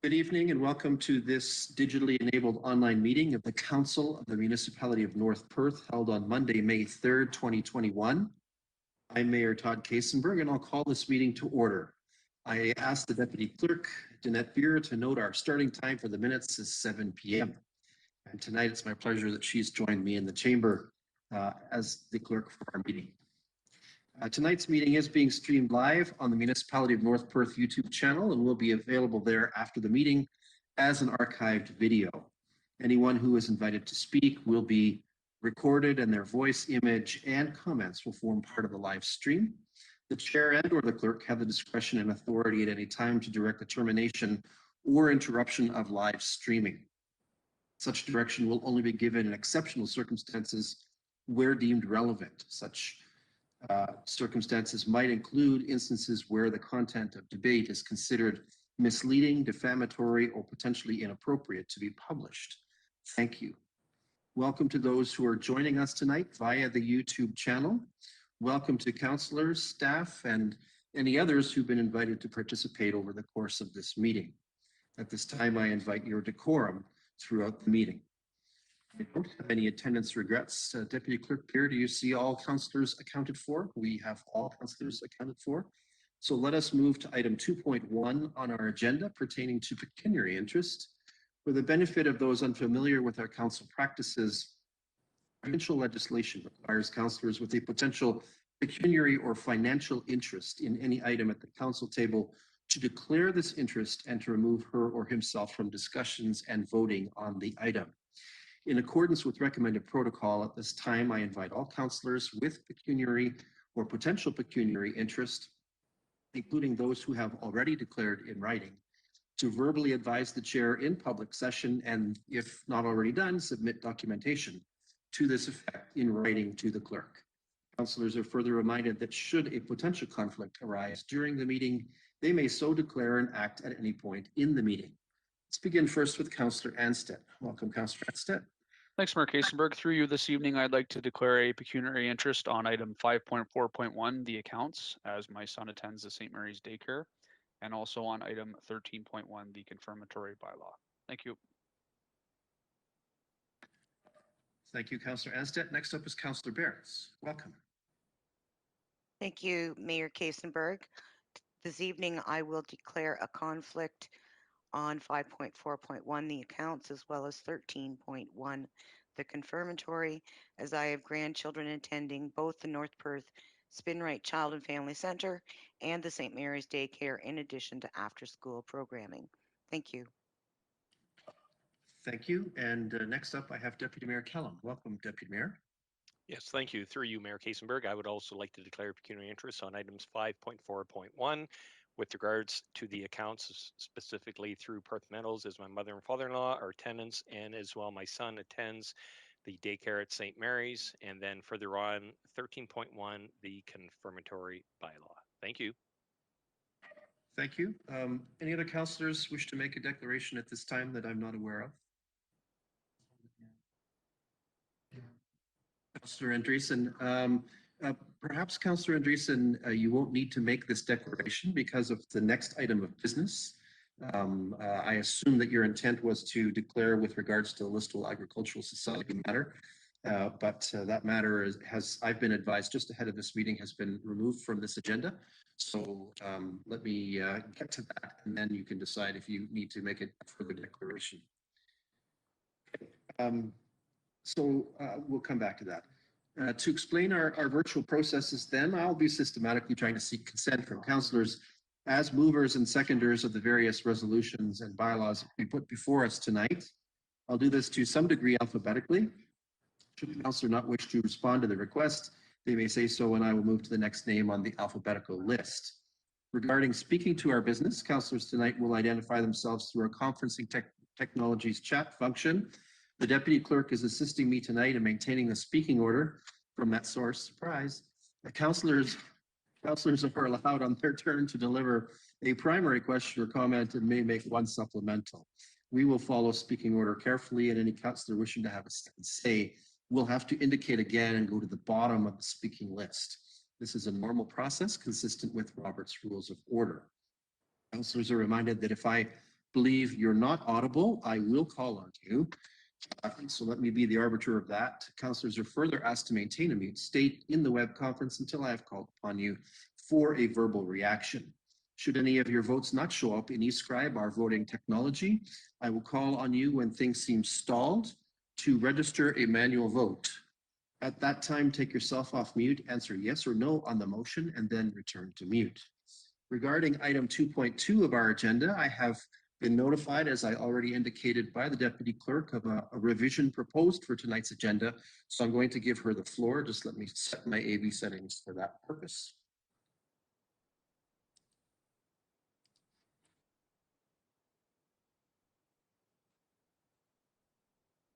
Good evening and welcome to this digitally enabled online meeting of the Council of the Municipality of North Perth held on Monday, May 3rd, 2021. I'm Mayor Todd Kasenberg and I'll call this meeting to order. I ask the Deputy Clerk, Danette Beer, to note our starting time for the minutes is 7 p.m. And tonight it's my pleasure that she's joined me in the chamber as the clerk for our meeting. Tonight's meeting is being streamed live on the Municipality of North Perth YouTube channel and will be available there after the meeting as an archived video. Anyone who is invited to speak will be recorded and their voice, image, and comments will form part of the live stream. The chair and or the clerk have the discretion and authority at any time to direct the termination or interruption of live streaming. Such direction will only be given in exceptional circumstances where deemed relevant. Such circumstances might include instances where the content of debate is considered misleading, defamatory, or potentially inappropriate to be published. Thank you. Welcome to those who are joining us tonight via the YouTube channel. Welcome to councillors, staff, and any others who've been invited to participate over the course of this meeting. At this time, I invite your decorum throughout the meeting. I don't have any attendance regrets. Deputy Clerk Beer, do you see all councillors accounted for? We have all councillors accounted for. So let us move to item 2.1 on our agenda pertaining to pecuniary interest. For the benefit of those unfamiliar with our council practices, provincial legislation requires councillors with a potential pecuniary or financial interest in any item at the council table to declare this interest and to remove her or himself from discussions and voting on the item. In accordance with recommended protocol, at this time, I invite all councillors with pecuniary or potential pecuniary interest, including those who have already declared in writing, to verbally advise the chair in public session and, if not already done, submit documentation to this effect in writing to the clerk. Councillors are further reminded that should a potential conflict arise during the meeting, they may so declare and act at any point in the meeting. Let's begin first with Councillor Anstead. Welcome, Councillor Anstead. Thanks, Mayor Kasenberg. Through you this evening, I'd like to declare a pecuniary interest on item 5.4.1, the accounts, as my son attends the St. Mary's daycare, and also on item 13.1, the confirmatory bylaw. Thank you. Thank you, Councillor Anstead. Next up is Councillor Barretts. Welcome. Thank you, Mayor Kasenberg. This evening, I will declare a conflict on 5.4.1, the accounts, as well as 13.1, the confirmatory, as I have grandchildren attending both the North Perth Spinrite Child and Family Center and the St. Mary's Daycare, in addition to after-school programming. Thank you. Thank you. And next up, I have Deputy Mayor Kellum. Welcome, Deputy Mayor. Yes, thank you. Through you, Mayor Kasenberg, I would also like to declare pecuniary interest on items 5.4.1 with regards to the accounts, specifically through Perth Metals, as my mother and father-in-law are tenants, and as well my son attends the daycare at St. Mary's, and then further on 13.1, the confirmatory bylaw. Thank you. Thank you. Any other councillors wish to make a declaration at this time that I'm not aware of? Councillor Andreessen, perhaps Councillor Andreessen, you won't need to make this declaration because of the next item of business. I assume that your intent was to declare with regards to the Listowel Agricultural Society matter, but that matter I've been advised just ahead of this meeting, has been removed from this agenda. So let me get to that, and then you can decide if you need to make a further declaration. So we'll come back to that. To explain our virtual processes then, I'll be systematically trying to seek consent from councillors as movers and seconders of the various resolutions and bylaws we put before us tonight. I'll do this to some degree alphabetically. Should the councillor not wish to respond to the request, they may say so, and I will move to the next name on the alphabetical list. Regarding speaking to our business, councillors tonight will identify themselves through our conferencing technologies chat function. The Deputy Clerk is assisting me tonight in maintaining the speaking order from that source. Surprise. The councillors are allowed on their turn to deliver a primary question or comment and may make one supplemental. We will follow speaking order carefully, and any councillor wishing to have a say will have to indicate again and go to the bottom of the speaking list. This is a normal process consistent with Robert's Rules of Order. Councillors are reminded that if I believe you're not audible, I will call on you. So let me be the arbiter of that. Councillors are further asked to maintain a mute state in the web conference until I have called upon you for a verbal reaction. Should any of your votes not show up in eScribe, our voting technology, I will call on you when things seem stalled to register a manual vote. At that time, take yourself off mute, answer yes or no on the motion, and then return to mute. Regarding item 2.2 of our agenda, I have been notified, as I already indicated by the deputy clerk, of a revision proposed for tonight's agenda. So I'm going to give her the floor. Just let me set my AV settings for that purpose.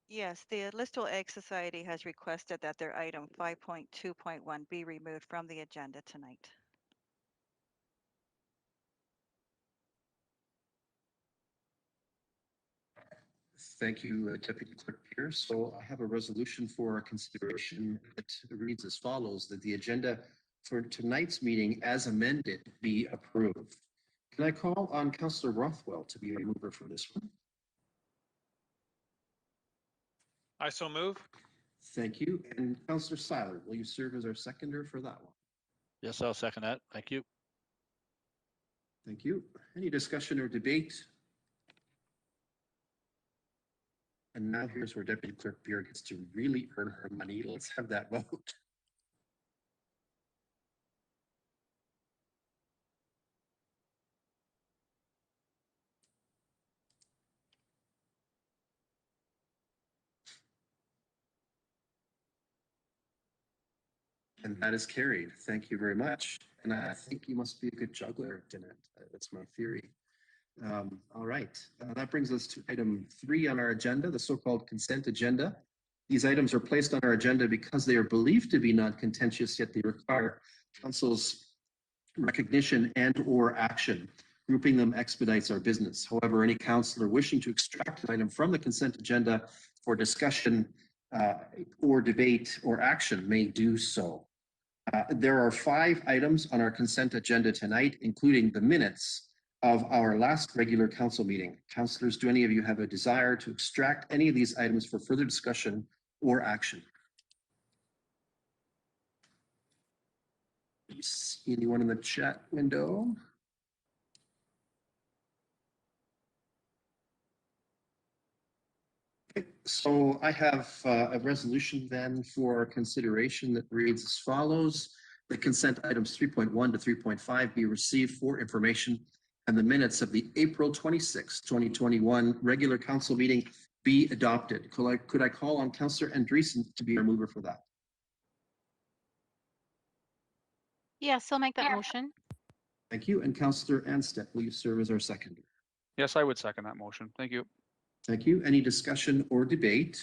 Yes, the Listo Egg Society has requested that their item 5.2.1 be removed from the agenda tonight. Thank you, Deputy Clerk Pierce. So I have a resolution for consideration that reads as follows, that the agenda for tonight's meeting as amended be approved. Can I call on Councillor Rothwell to be a mover for this one? I so move. Thank you. And Councillor Seiler, will you serve as our seconder for that one? Yes, I'll second that. Thank you. Thank you. Any discussion or debate? And now here's where Deputy Clerk Beer gets to really earn her money. Let's have that vote. And that is carried. Thank you very much. And I think you must be a good juggler, Jeanette. That's my theory. All right. That brings us to item 3 on our agenda, the so-called consent agenda. These items are placed on our agenda because they are believed to be non-contentious, yet they require Council's recognition and or action. Grouping them expedites our business. However, any councillor wishing to extract an item from the consent agenda for discussion or debate or action may do so. There are 5 items on our consent agenda tonight, including the minutes of our last regular council meeting. Councillors, do any of you have a desire to extract any of these items for further discussion or action? Do you see anyone in the chat window? Okay, so I have a resolution then for consideration that reads as follows. The consent items 3.1 to 3.5 be received for information, and the minutes of the April 26, 2021 regular council meeting be adopted. Could I call on Councillor Andreessen to be our mover for that? Yes, I'll make that motion. Thank you. And Councillor Anstett, will you serve as our seconder? Yes, I would second that motion. Thank you. Thank you. Any discussion or debate?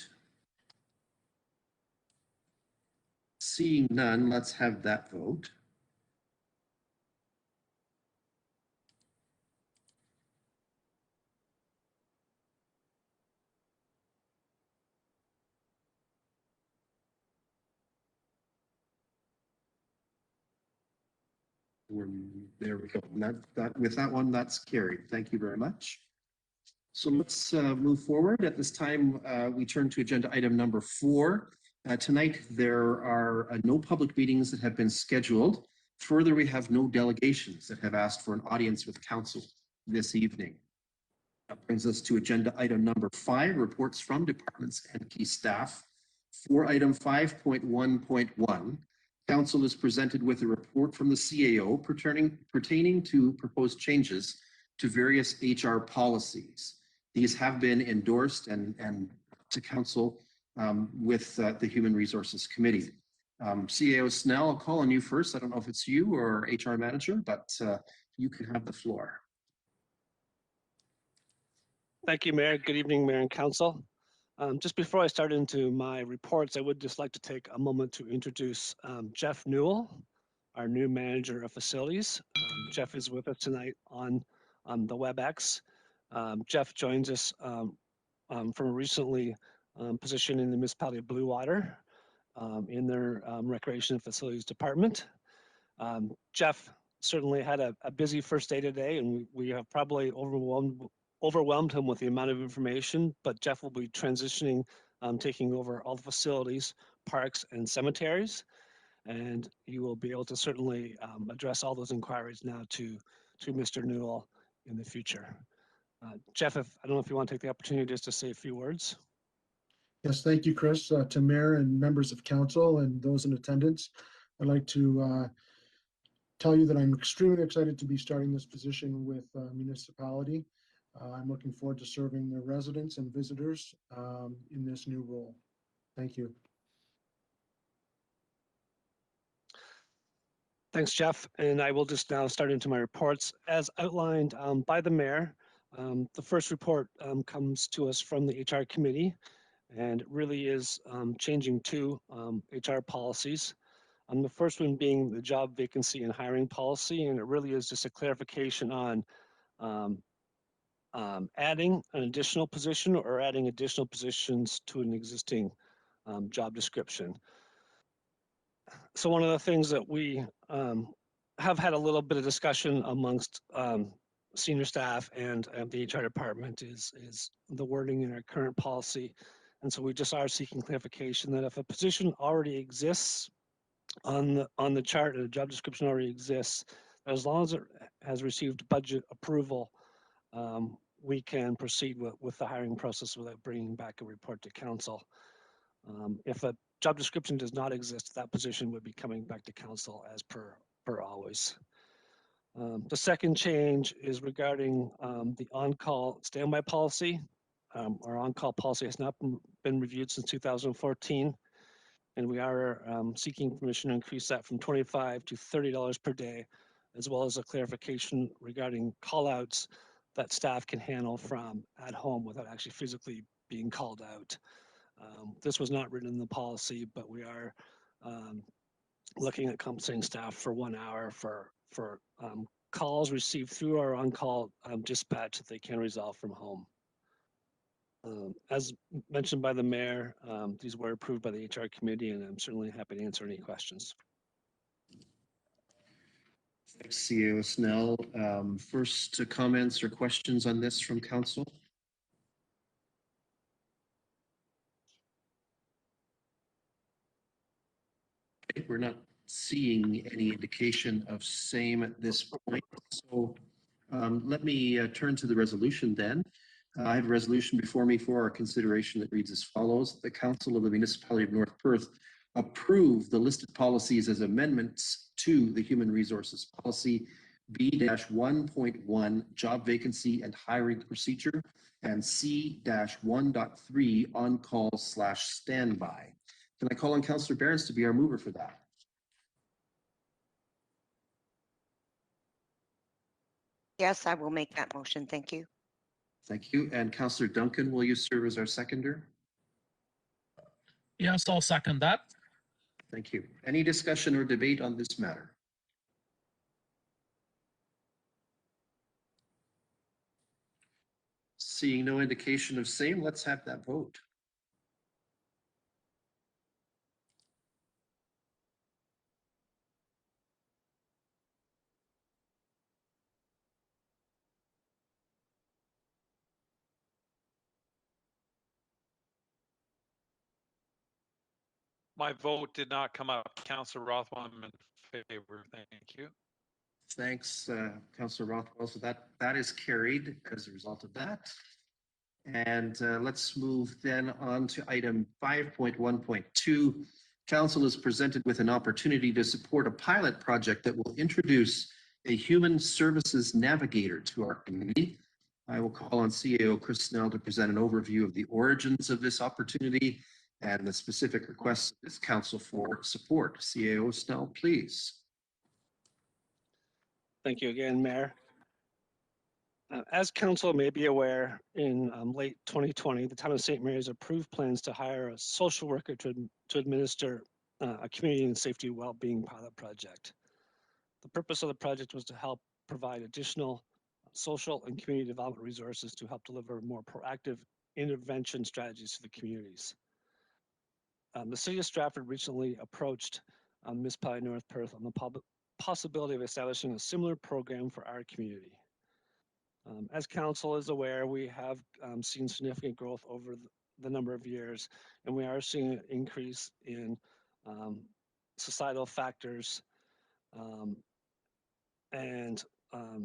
Seeing none, let's have that vote. There we go. With that one, that's carried. Thank you very much. So let's move forward. At this time, we turn to agenda item number 4. Tonight, there are no public meetings that have been scheduled. Further, we have no delegations that have asked for an audience with council this evening. That brings us to agenda item number 5, reports from departments and key staff. For item 5.1.1, council is presented with a report from the CAO pertaining to proposed changes to various HR policies. These have been endorsed and to council with the Human Resources Committee. CAO Snell, I'll call on you first. I don't know if it's you or HR manager, but you can have the floor. Thank you, Mayor. Good evening, Mayor and Council. Just before I start into my reports, I would just like to take a moment to introduce Jeff Newell, our new manager of facilities. Jeff is with us tonight on the WebEx. Jeff joins us from a recently position in the municipality of Blue Water in their recreation and facilities department. Jeff certainly had a busy first day today, and we have probably overwhelmed overwhelmed him with the amount of information, but Jeff will be transitioning, taking over all the facilities, parks, and cemeteries. And you will be able to certainly address all those inquiries now to Mr. Newell in the future. Jeff, I don't know if you want to take the opportunity just to say a few words. Yes, thank you, Chris. To Mayor and members of council and those in attendance, I'd like to tell you that I'm extremely excited to be starting this position with municipality. I'm looking forward to serving the residents and visitors in this new role. Thank you. Thanks, Jeff. And I will just now start into my reports. As outlined by the mayor, the first report comes to us from the HR committee, and it really is changing two HR policies. The first one being the job vacancy and hiring policy, and it really is just a clarification on adding an additional position or adding additional positions to an existing job description. So one of the things that we have had a little bit of discussion amongst senior staff and the HR department is the wording in our current policy. And so we just are seeking clarification that if a position already exists on the chart and a job description already exists, as long as it has received budget approval, we can proceed with the hiring process without bringing back a report to council. If a job description does not exist, that position would be coming back to council as per always. The second change is regarding the on-call standby policy. Our on-call policy has not been reviewed since 2014, and we are seeking permission to increase that from $25 to $30 per day, as well as a clarification regarding call-outs that staff can handle from at home without actually physically being called out. This was not written in the policy, but we are looking at compensating staff for 1 hour for calls received through our on-call dispatch that they can resolve from home. As mentioned by the mayor, these were approved by the HR committee, and I'm certainly happy to answer any questions. Thanks, CEO Snell. First comments or questions on this from council? Okay, we're not seeing any indication of same at this point. So let me turn to the resolution then. I have a resolution before me for our consideration that reads as follows. The Council of the Municipality of North Perth approve the listed policies as amendments to the Human Resources Policy B-1.1 Job Vacancy and Hiring Procedure and C-1.3 On-Call/Standby. Can I call on Councillor Behrens to be our mover for that? Yes, I will make that motion. Thank you. Thank you. And Councillor Duncan, will you serve as our seconder? Yes, I'll second that. Thank you. Any discussion or debate on this matter? Seeing no indication of same, let's have that vote. My vote did not come up. Councillor Rothwell, I'm in favor. Thank you. Thanks, Councillor Rothwell. So that is carried as a result of that. And let's move then on to item 5.1.2. Council is presented with an opportunity to support a pilot project that will introduce a human services navigator to our community. I will call on CAO Chris Snell to present an overview of the origins of this opportunity and the specific requests of this council for support. CAO Snell, please. Thank you again, Mayor. As council may be aware, in late 2020, the town of St. Mary's approved plans to hire a social worker to administer a community and safety well-being pilot project. The purpose of the project was to help provide additional social and community development resources to help deliver more proactive intervention strategies to the communities. The city of Stratford recently approached Municipality North Perth on the possibility of establishing a similar program for our community. As council is aware, we have seen significant growth over the number of years, and we are seeing an increase in societal factors and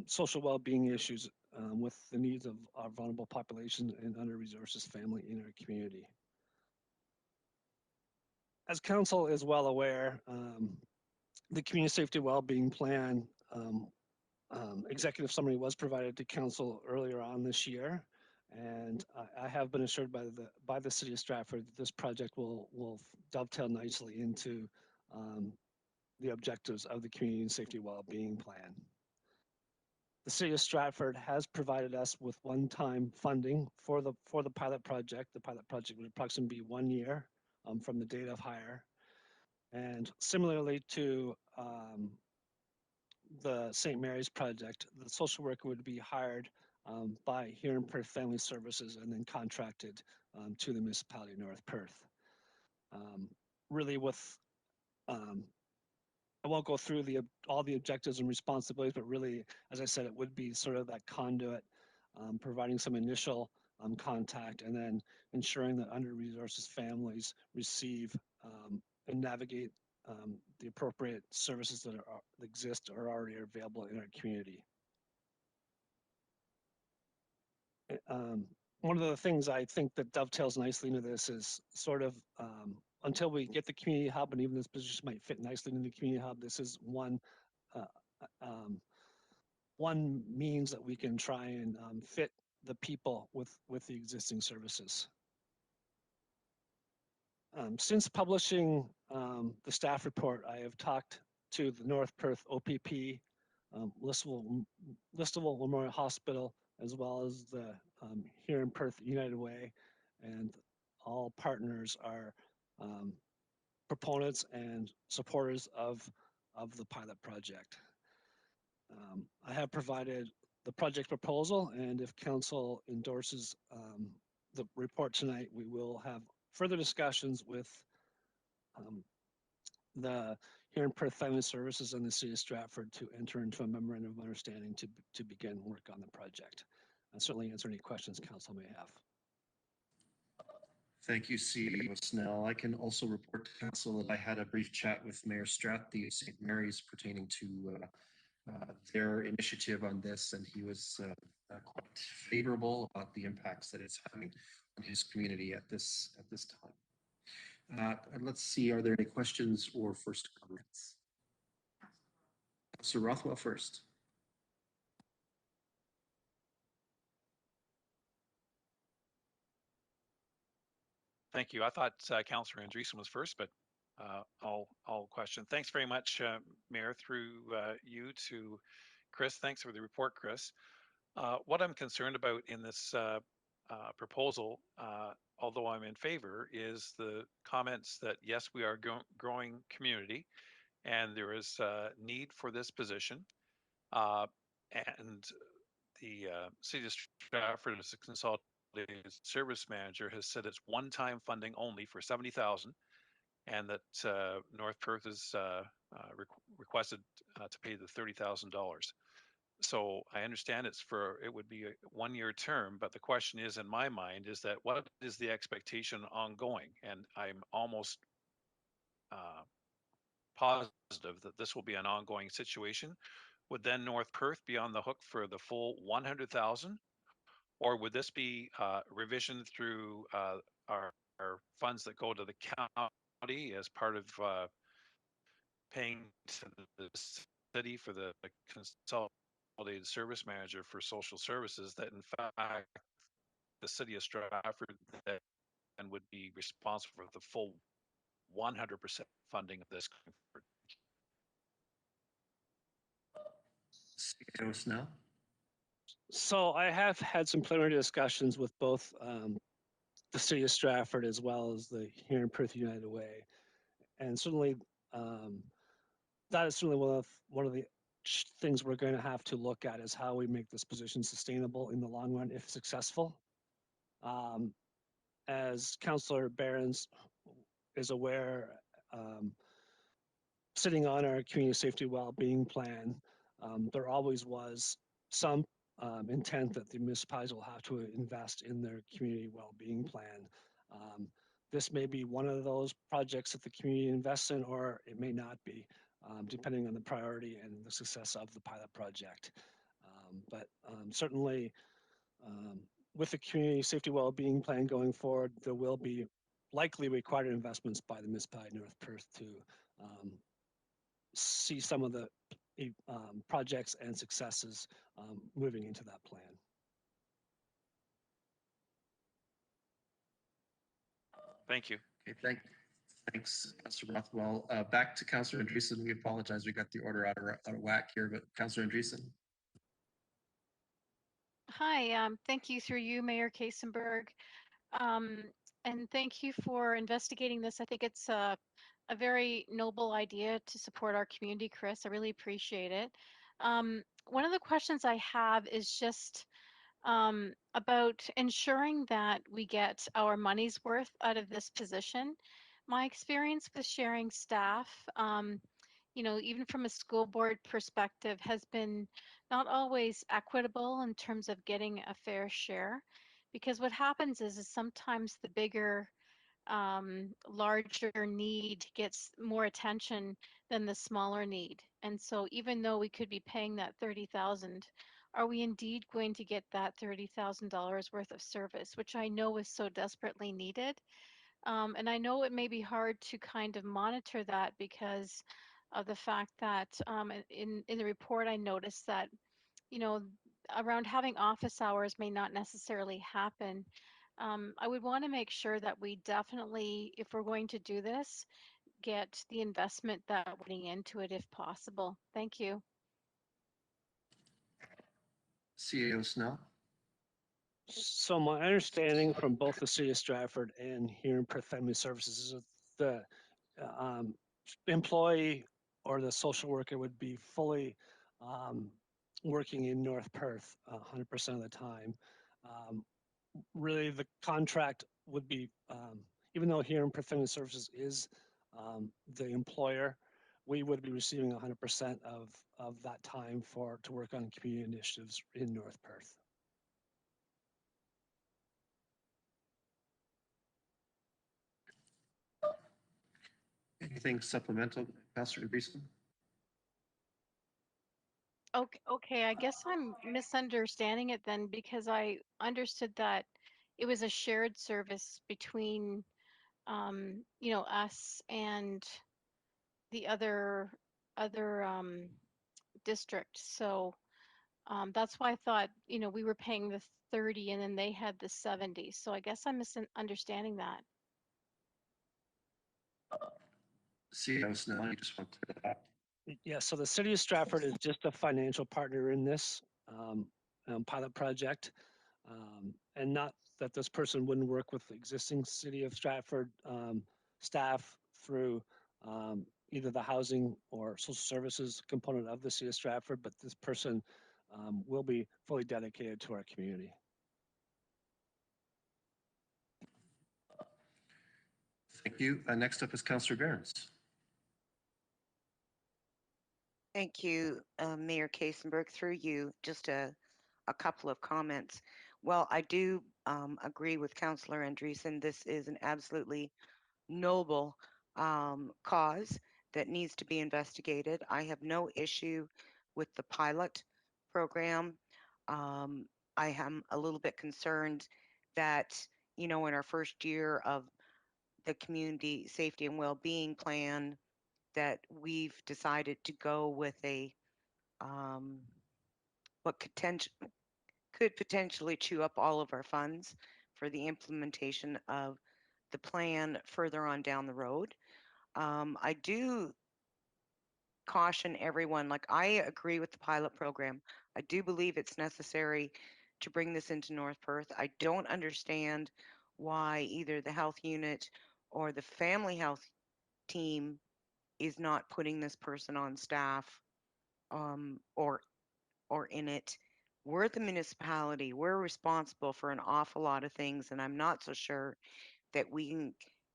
social well-being issues with the needs of our vulnerable population and under-resourced family in our community. As council is well aware, the community safety well-being plan executive summary was provided to council earlier on this year, and I have been assured by the city of Stratford that this project will dovetail nicely into the objectives of the community safety well-being plan. The city of Stratford has provided us with one-time funding for the pilot project. The pilot project would approximately be 1 year from the date of hire. And similarly to the St. Mary's project, the social worker would be hired by here in Perth Family Services and then contracted to the municipality of North Perth. Really with, I won't go through all the objectives and responsibilities, but really, as I said, it would be sort of that conduit, providing some initial contact and then ensuring that under-resourced families receive and navigate the appropriate services that exist or already are available in our community. One of the things I think that dovetails nicely into this is sort of until we get the community hub, and even this position might fit nicely into the community hub, this is one means that we can try and fit the people with the existing services. Since publishing the staff report, I have talked to the North Perth OPP, Listowel Memorial Hospital, as well as the here in Perth United Way, and all partners are proponents and supporters of the pilot project. I have provided the project proposal, and if council endorses the report tonight, we will have further discussions with the here in Perth Family Services and the city of Stratford to enter into a memorandum of understanding to begin work on the project. And certainly answer any questions council may have. Thank you, CEO Snell. I can also report to council that I had a brief chat with Mayor Strathby of St. Mary's pertaining to their initiative on this, and he was quite favorable about the impacts that it's having on his community at this time. Let's see, are there any questions or first comments? Councilor Rothwell first. Thank you. I thought Councillor Andreessen was first, but I'll question. Thanks very much, Mayor, through you to Chris. Thanks for the report, Chris. What I'm concerned about in this proposal, although I'm in favor, is the comments that yes, we are growing community and there is a need for this position. And the City of Stratford as a consolidated service manager has said it's one-time funding only for $70,000, and that North Perth is requested to pay the $30,000. So I understand it would be a 1-year term, but the question is in my mind is that what is the expectation ongoing? And I'm almost positive that this will be an ongoing situation. Would then North Perth be on the hook for the full 100,000? Or would this be revision through our funds that go to the county as part of paying to the city for the consolidated service manager for social services, that in fact the city of Stratford then would be responsible for the full 100% funding of this? CEO Snell. So I have had some preliminary discussions with both the city of Stratford as well as the here in Perth United Way, and certainly that is certainly one of the things we're going to have to look at is how we make this position sustainable in the long run if successful. As Councillor Behrens is aware, sitting on our community safety well-being plan, there always was some intent that the municipalities will have to invest in their community well-being plan. This may be one of those projects that the community invests in, or it may not be, depending on the priority and the success of the pilot project. But certainly, with the community safety well-being plan going forward, there will be likely required investments by the municipality of North Perth to see some of the projects and successes moving into that plan. Thank you. Okay, thanks, Councillor Rothwell. Back to Councillor Andreessen. We apologize, we got the order out of whack here, but Councillor Andreessen. Hi, thank you through you, Mayor Kasenberg. And thank you for investigating this. I think it's a very noble idea to support our community, Chris. I really appreciate it. One of the questions I have is just about ensuring that we get our money's worth out of this position. My experience with sharing staff, even from a school board perspective, has been not always equitable in terms of getting a fair share. Because what happens is sometimes the bigger, larger need gets more attention than the smaller need. And so even though we could be paying that 30,000, are we indeed going to get that $30,000 worth of service, which I know is so desperately needed? And I know it may be hard to kind of monitor that because of the fact that in the report I noticed that, around having office hours may not necessarily happen. I would want to make sure that we definitely, if we're going to do this, get the investment that we're putting into it if possible. Thank you. CEO Snell. So my understanding from both the city of Stratford and here in Perth Family Services is that the employee or the social worker would be fully working in North Perth 100% of the time. Really, the contract would be, even though here in Perth Family Services is the employer, we would be receiving 100% of that time to work on community initiatives in North Perth. Anything supplemental, Councillor Andreessen? Okay, I guess I'm misunderstanding it then because I understood that it was a shared service between, us and the other district. So that's why I thought, we were paying the 30 and then they had the 70. So I guess I'm misunderstanding that. CEO Snell, you just want to clear that up. Yeah, so the city of Stratford is just a financial partner in this pilot project. And not that this person wouldn't work with the existing city of Stratford staff through either the housing or social services component of the city of Stratford, but this person will be fully dedicated to our community. Thank you. Next up is Councillor Behrens. Thank you, Mayor Kasenberg. Through you, just a couple of comments. Well, I do agree with Councillor Andreessen. This is an absolutely noble cause that needs to be investigated. I have no issue with the pilot program. I am a little bit concerned that, in our first year of the community safety and well-being plan, that we've decided to go with a what could potentially chew up all of our funds for the implementation of the plan further on down the road. I do caution everyone, like I agree with the pilot program. I do believe it's necessary to bring this into North Perth. I don't understand why either the health unit or the family health team is not putting this person on staff or in it. We're the municipality. We're responsible for an awful lot of things, and I'm not so sure that we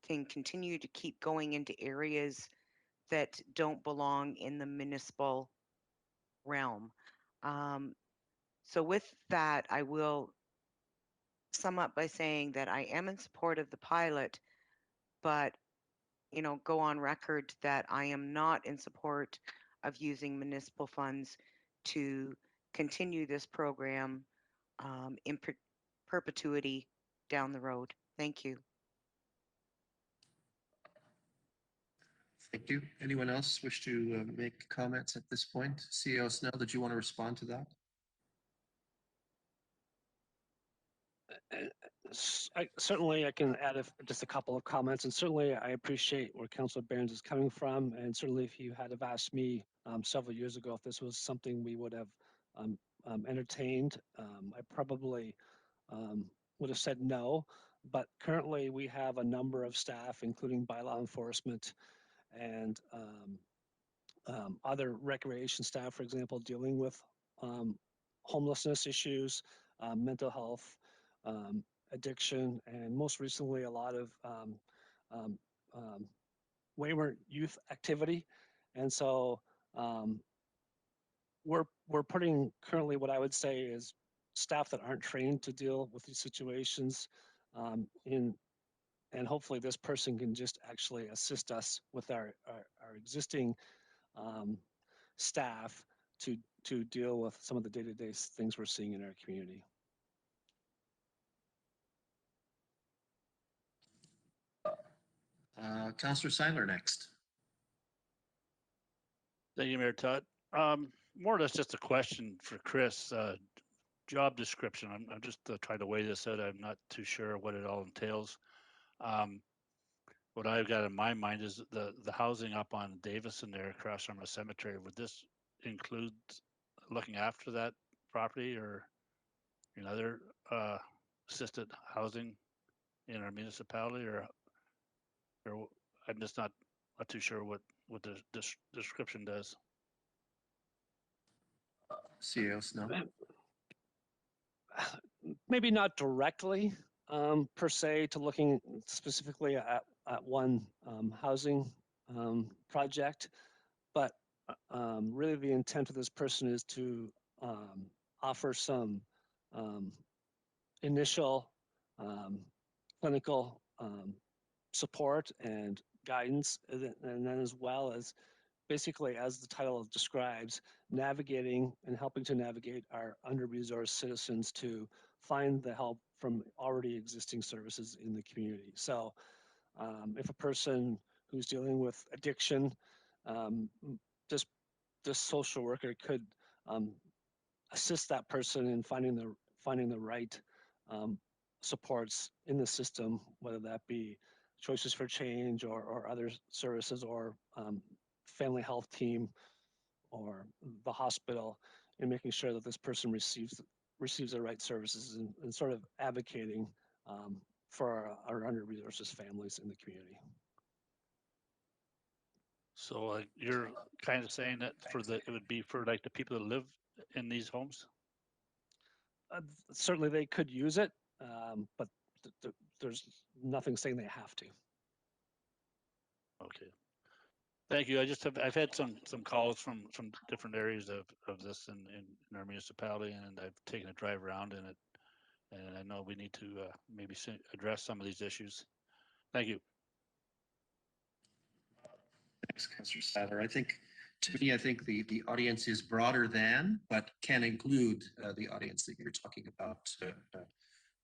can continue to keep going into areas that don't belong in the municipal realm. So with that, I will sum up by saying that I am in support of the pilot, but go on record that I am not in support of using municipal funds to continue this program in perpetuity down the road. Thank you. Thank you. Anyone else wish to make comments at this point? CEO Snell, did you want to respond to that? Certainly, I can add just a couple of comments, and certainly I appreciate where Councilor Barnes is coming from, and certainly if you had have asked me several years ago if this was something we would have entertained, I probably would have said no. But currently, we have a number of staff, including bylaw enforcement and other recreation staff, for example, dealing with homelessness issues, mental health, addiction, and most recently, a lot of um, wayward youth activity. And so we're putting currently what I would say is staff that aren't trained to deal with these situations in, and hopefully this person can just actually assist us with our existing staff to deal with some of the day-to-day things we're seeing in our community. Councillor Seiler next. Thank you, Mayor Todd. More or less just a question for Chris. Job description. I'm just trying to weigh this out. I'm not too sure what it all entails. What I've got in my mind is the housing up on Davison there across from a cemetery. Would this include looking after that property or other assisted housing in our municipality, or I'm just not too sure what the description does. CEO Snell. Maybe not directly per se to looking specifically at one housing project, but really the intent of this person is to offer some initial clinical support and guidance, and then as well as basically, as the title describes, navigating and helping to navigate our under-resourced citizens to find the help from already existing services in the community. So if a person who's dealing with addiction, this social worker could assist that person in finding the right supports in the system, whether that be choices for change or other services or family health team or the hospital, in making sure that this person receives the right services and sort of advocating for our under-resourced families in the community. So you're kind of saying that it would be for like the people that live in these homes? Certainly they could use it, but there's nothing saying they have to. Okay. Thank you. I've had some calls from different areas of this in our municipality, and I've taken a drive around in it, and I know we need to maybe address some of these issues. Thank you. Thanks, Councillor Seiler. I think the audience is broader than, but can include the audience that you're talking about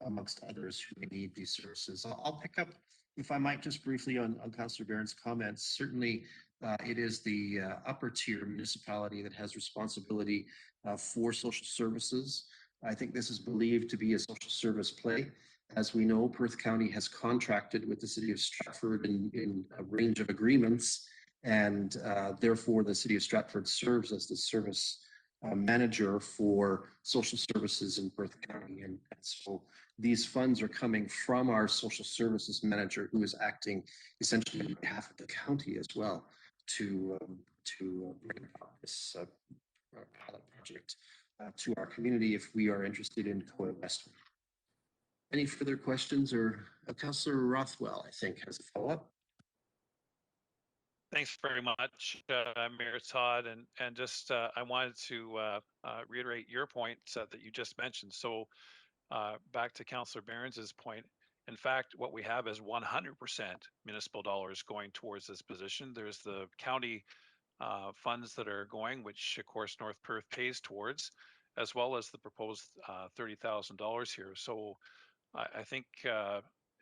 amongst others who may need these services. I'll pick up, if I might, just briefly on Councillor Barron's comments. Certainly, it is the upper tier municipality that has responsibility for social services. I think this is believed to be a social service play. As we know, Perth County has contracted with the City of Stratford in a range of agreements, and therefore the City of Stratford serves as the service manager for social services in Perth County. And so these funds are coming from our social services manager, who is acting essentially on behalf of the county as well to bring about this pilot project to our community if we are interested in co-investment. Any further questions? Or Councillor Rothwell, I think, has a follow-up. Thanks very much, Mayor Todd, and just I wanted to reiterate your point that you just mentioned. So back to Councillor Behrens's point. In fact, what we have is 100% municipal dollars going towards this position. There's the county funds that are going, which of course North Perth pays towards, as well as the proposed $30,000 here. So I think,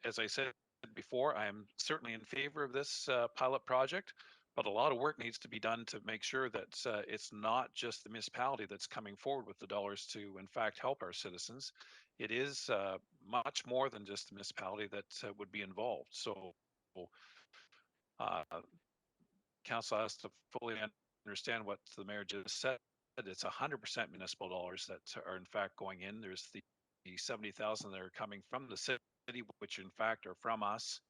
as I said before, I am certainly in favor of this pilot project, but a lot of work needs to be done to make sure that it's not just the municipality that's coming forward with the dollars to, in fact, help our citizens. It is much more than just the municipality that would be involved. So uh, council has to fully understand what the mayor just said. It's 100% municipal dollars that are in fact going in. There's the 70,000 that are coming from the city, which in fact are from us.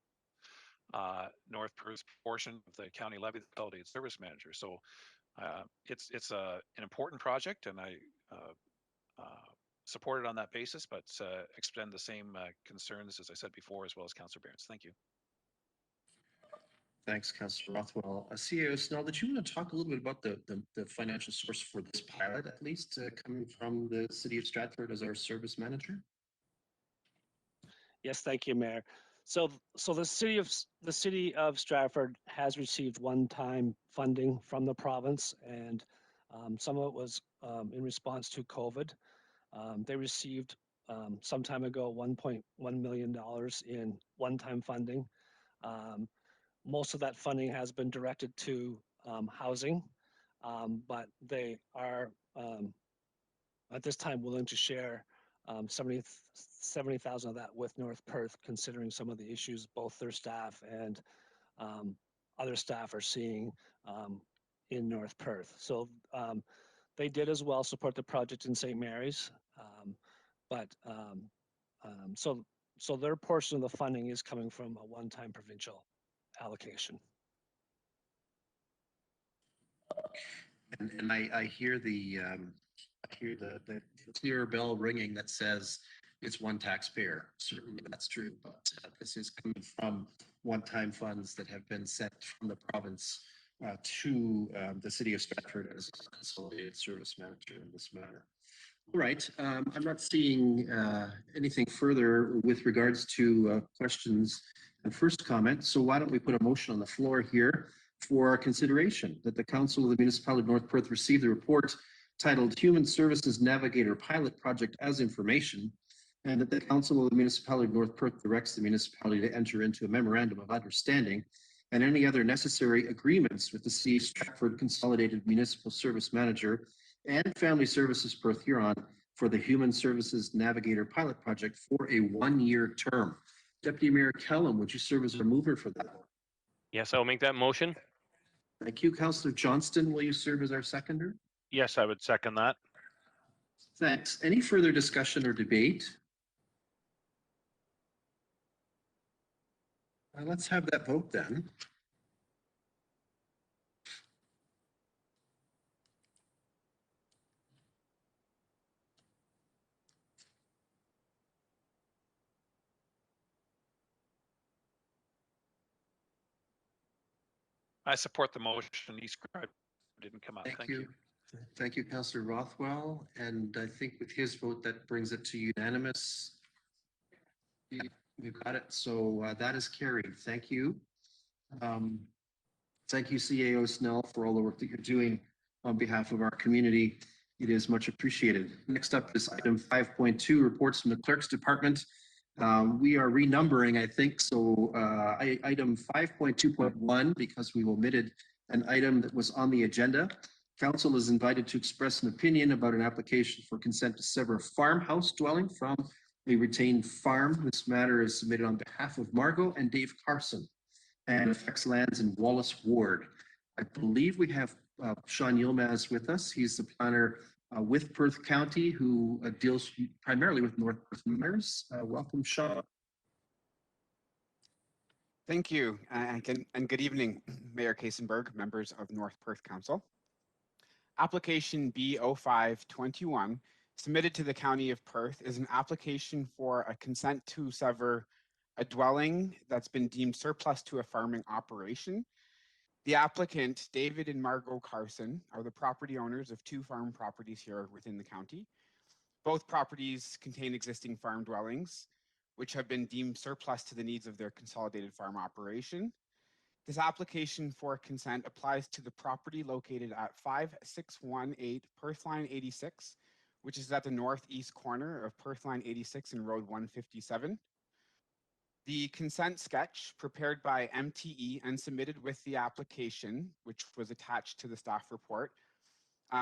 North Perth's portion of the county levy, the consolidated service manager. So it's an important project, and I support it on that basis, but extend the same concerns as I said before, as well as Councillor Behrens. Thank you. Thanks, Councillor Rothwell. CAO Snell, did you want to talk a little bit about the financial source for this pilot, at least coming from the city of Stratford as our service manager? Yes, thank you, Mayor. So the city of Stratford has received one-time funding from the province, and some of it was in response to COVID. They received some time ago $1.1 million in one-time funding. Most of that funding has been directed to housing, but they are at this time willing to share 70,000 of that with North Perth, considering some of the issues both their staff and other staff are seeing in North Perth. So they did as well support the project in St. Mary's, so their portion of the funding is coming from a one-time provincial allocation. And I hear the clear bell ringing that says it's one taxpayer. Certainly that's true, but this is coming from one-time funds that have been sent from the province to the city of Stratford as a consolidated service manager in this matter. All right, I'm not seeing anything further with regards to questions and first comment. So why don't we put a motion on the floor here for consideration that the Council of the Municipality of North Perth receive the report titled Human Services Navigator Pilot Project as information, and that the Council of the Municipality of North Perth directs the municipality to enter into a memorandum of understanding and any other necessary agreements with the City of Stratford Consolidated Municipal Service Manager and Family Services Perth Huron for the Human Services Navigator Pilot Project for a one-year term. Deputy Mayor Kellum, would you serve as a mover for that one? Yes, I'll make that motion. Thank you. Councillor Johnston, will you serve as our seconder? Yes, I would second that. Thanks. Any further discussion or debate? Let's have that vote then. I support the motion. East Cried didn't come up. Thank you. Thank you, Councillor Rothwell. And I think with his vote, that brings it to unanimous. We've got it. So that is carried. Thank you. Thank you, CAO Snell, for all the work that you're doing on behalf of our community. It is much appreciated. Next up is item 5.2, reports from the Clerk's Department. We are renumbering, I think, so item 5.2.1, because we omitted an item that was on the agenda. Council is invited to express an opinion about an application for consent to sever a farmhouse dwelling from a retained farm. This matter is submitted on behalf of Margot and Dave Carson and affects lands in Wallace Ward. I believe we have Sean Yilmaz with us. He's the planner with Perth County who deals primarily with North Perth matters. Welcome, Sean. Thank you, and good evening, Mayor Kasenberg, members of North Perth Council. Application B0521, submitted to the County of Perth, is an application for a consent to sever a dwelling that's been deemed surplus to a farming operation. The applicant, David and Margot Carson, are the property owners of 2 farm properties here within the county. Both properties contain existing farm dwellings, which have been deemed surplus to the needs of their consolidated farm operation. This application for consent applies to the property located at 5618 Perth Line 86, which is at the northeast corner of Perth Line 86 and Road 157. The consent sketch prepared by MTE and submitted with the application, which was attached to the staff report,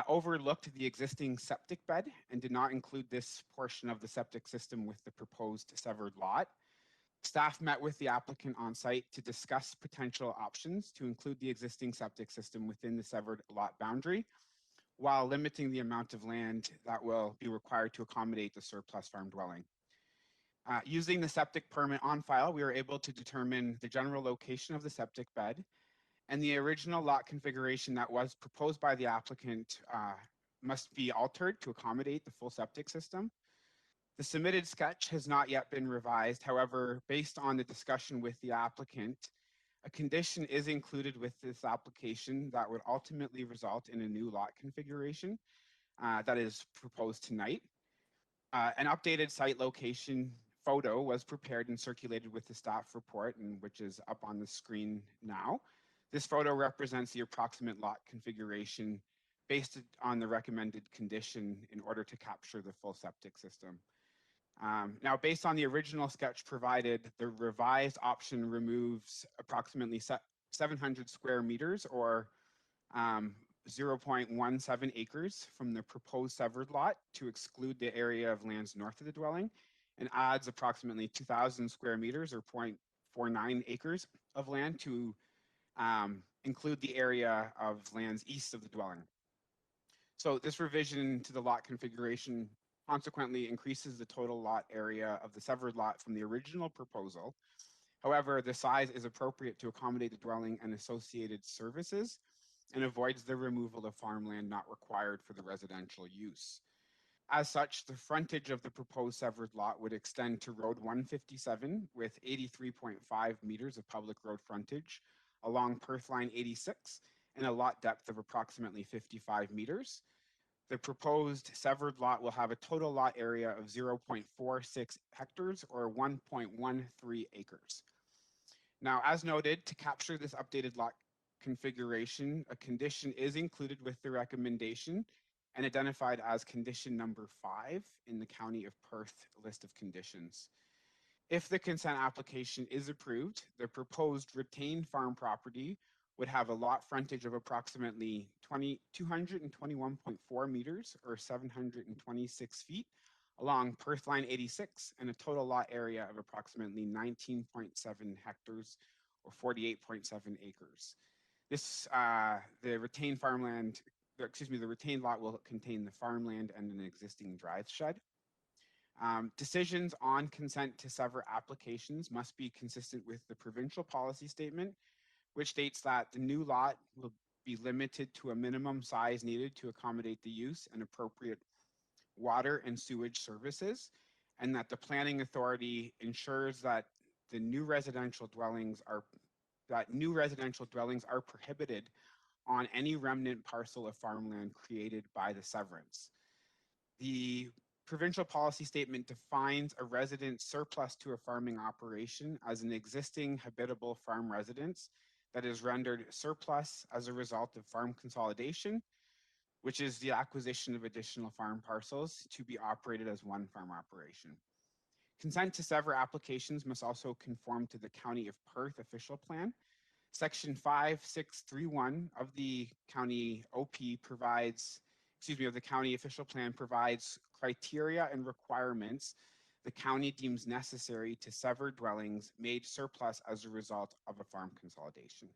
overlooked the existing septic bed and did not include this portion of the septic system with the proposed severed lot. Staff met with the applicant on site to discuss potential options to include the existing septic system within the severed lot boundary, while limiting the amount of land that will be required to accommodate the surplus farm dwelling. Using the septic permit on file, we were able to determine the general location of the septic bed, and the original lot configuration that was proposed by the applicant must be altered to accommodate the full septic system. The submitted sketch has not yet been revised. However, based on the discussion with the applicant, a condition is included with this application that would ultimately result in a new lot configuration that is proposed tonight. An updated site location photo was prepared and circulated with the staff report, and which is up on the screen now. This photo represents the approximate lot configuration based on the recommended condition in order to capture the full septic system. Now, based on the original sketch provided, the revised option removes approximately 700 square meters or 0.17 acres from the proposed severed lot to exclude the area of lands north of the dwelling, and adds approximately 2,000 square meters or 0.49 acres of land to include the area of lands east of the dwelling. So this revision to the lot configuration consequently increases the total lot area of the severed lot from the original proposal. However, the size is appropriate to accommodate the dwelling and associated services and avoids the removal of farmland not required for the residential use. As such, the frontage of the proposed severed lot would extend to Road 157 with 83.5 meters of public road frontage along Perth Line 86 and a lot depth of approximately 55 meters. The proposed severed lot will have a total lot area of 0.46 hectares or 1.13 acres. Now, as noted, to capture this updated lot configuration, a condition is included with the recommendation and identified as condition number 5 in the County of Perth list of conditions. If the consent application is approved, the proposed retained farm property would have a lot frontage of approximately 221.4 meters or 726 feet along Perth Line 86 and a total lot area of approximately 19.7 hectares or 48.7 acres. This, the retained lot will contain the farmland and an existing drive shed. Decisions on consent to sever applications must be consistent with the provincial policy statement, which states that the new lot will be limited to a minimum size needed to accommodate the use and appropriate water and sewage services, and that the planning authority ensures that the new residential dwellings are prohibited on any remnant parcel of farmland created by the severance. The provincial policy statement defines a resident surplus to a farming operation as an existing habitable farm residence that is rendered surplus as a result of farm consolidation, which is the acquisition of additional farm parcels to be operated as one farm operation. Consent to sever applications must also conform to the County of Perth official plan. Section 5631 of the county OP provides, of the county official plan provides criteria and requirements the county deems necessary to sever dwellings made surplus as a result of a farm consolidation.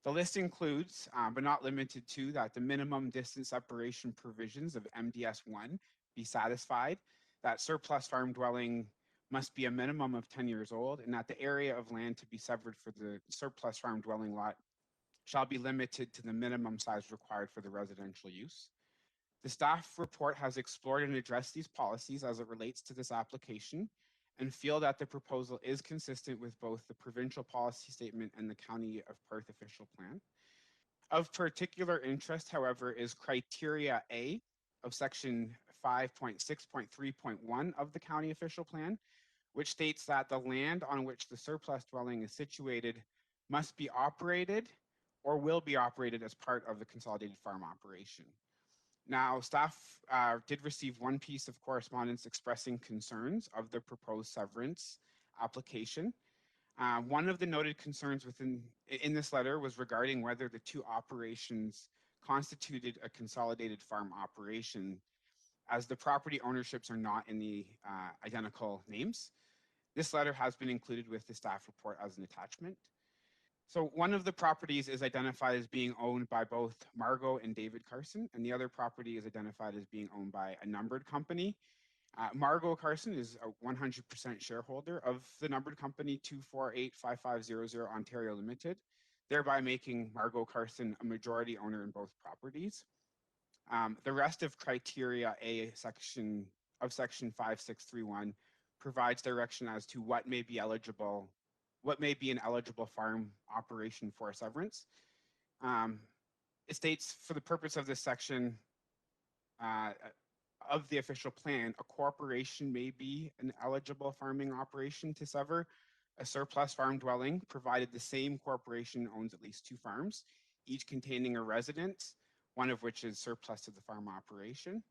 The list includes, but not limited to, that the minimum distance separation provisions of MDS 1 be satisfied, that surplus farm dwelling must be a minimum of 10 years old, and that the area of land to be severed for the surplus farm dwelling lot shall be limited to the minimum size required for the residential use. The staff report has explored and addressed these policies as it relates to this application and feel that the proposal is consistent with both the provincial policy statement and the County of Perth official plan. Of particular interest, however, is criteria A of section 5.6.3.1 of the county official plan, which states that the land on which the surplus dwelling is situated must be operated or will be operated as part of the consolidated farm operation. Now, staff did receive one piece of correspondence expressing concerns of the proposed severance application. One of the noted concerns in this letter was regarding whether the two operations constituted a consolidated farm operation, as the property ownerships are not in the identical names. This letter has been included with the staff report as an attachment. So one of the properties is identified as being owned by both Margot and David Carson, and the other property is identified as being owned by a numbered company. Margot Carson is a 100% shareholder of the numbered company 2485500 Ontario Limited, thereby making Margot Carson a majority owner in both properties. The rest of criteria A section 5631 provides direction as to what may be an eligible farm operation for severance. It states, for the purpose of this section of the official plan, a corporation may be an eligible farming operation to sever a surplus farm dwelling, provided the same corporation owns at least two farms, each containing a residence, one of which is surplus to the farm operation.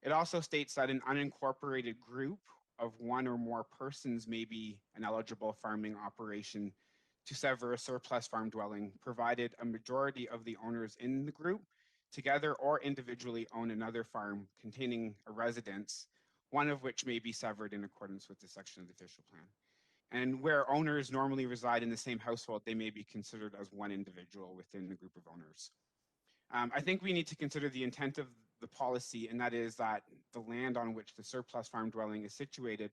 It also states that an unincorporated group of one or more persons may be an eligible farming operation to sever a surplus farm dwelling, provided a majority of the owners in the group together or individually own another farm containing a residence, one of which may be severed in accordance with this section of the official plan. And where owners normally reside in the same household, they may be considered as one individual within the group of owners. I think we need to consider the intent of the policy, and that is that the land on which the surplus farm dwelling is situated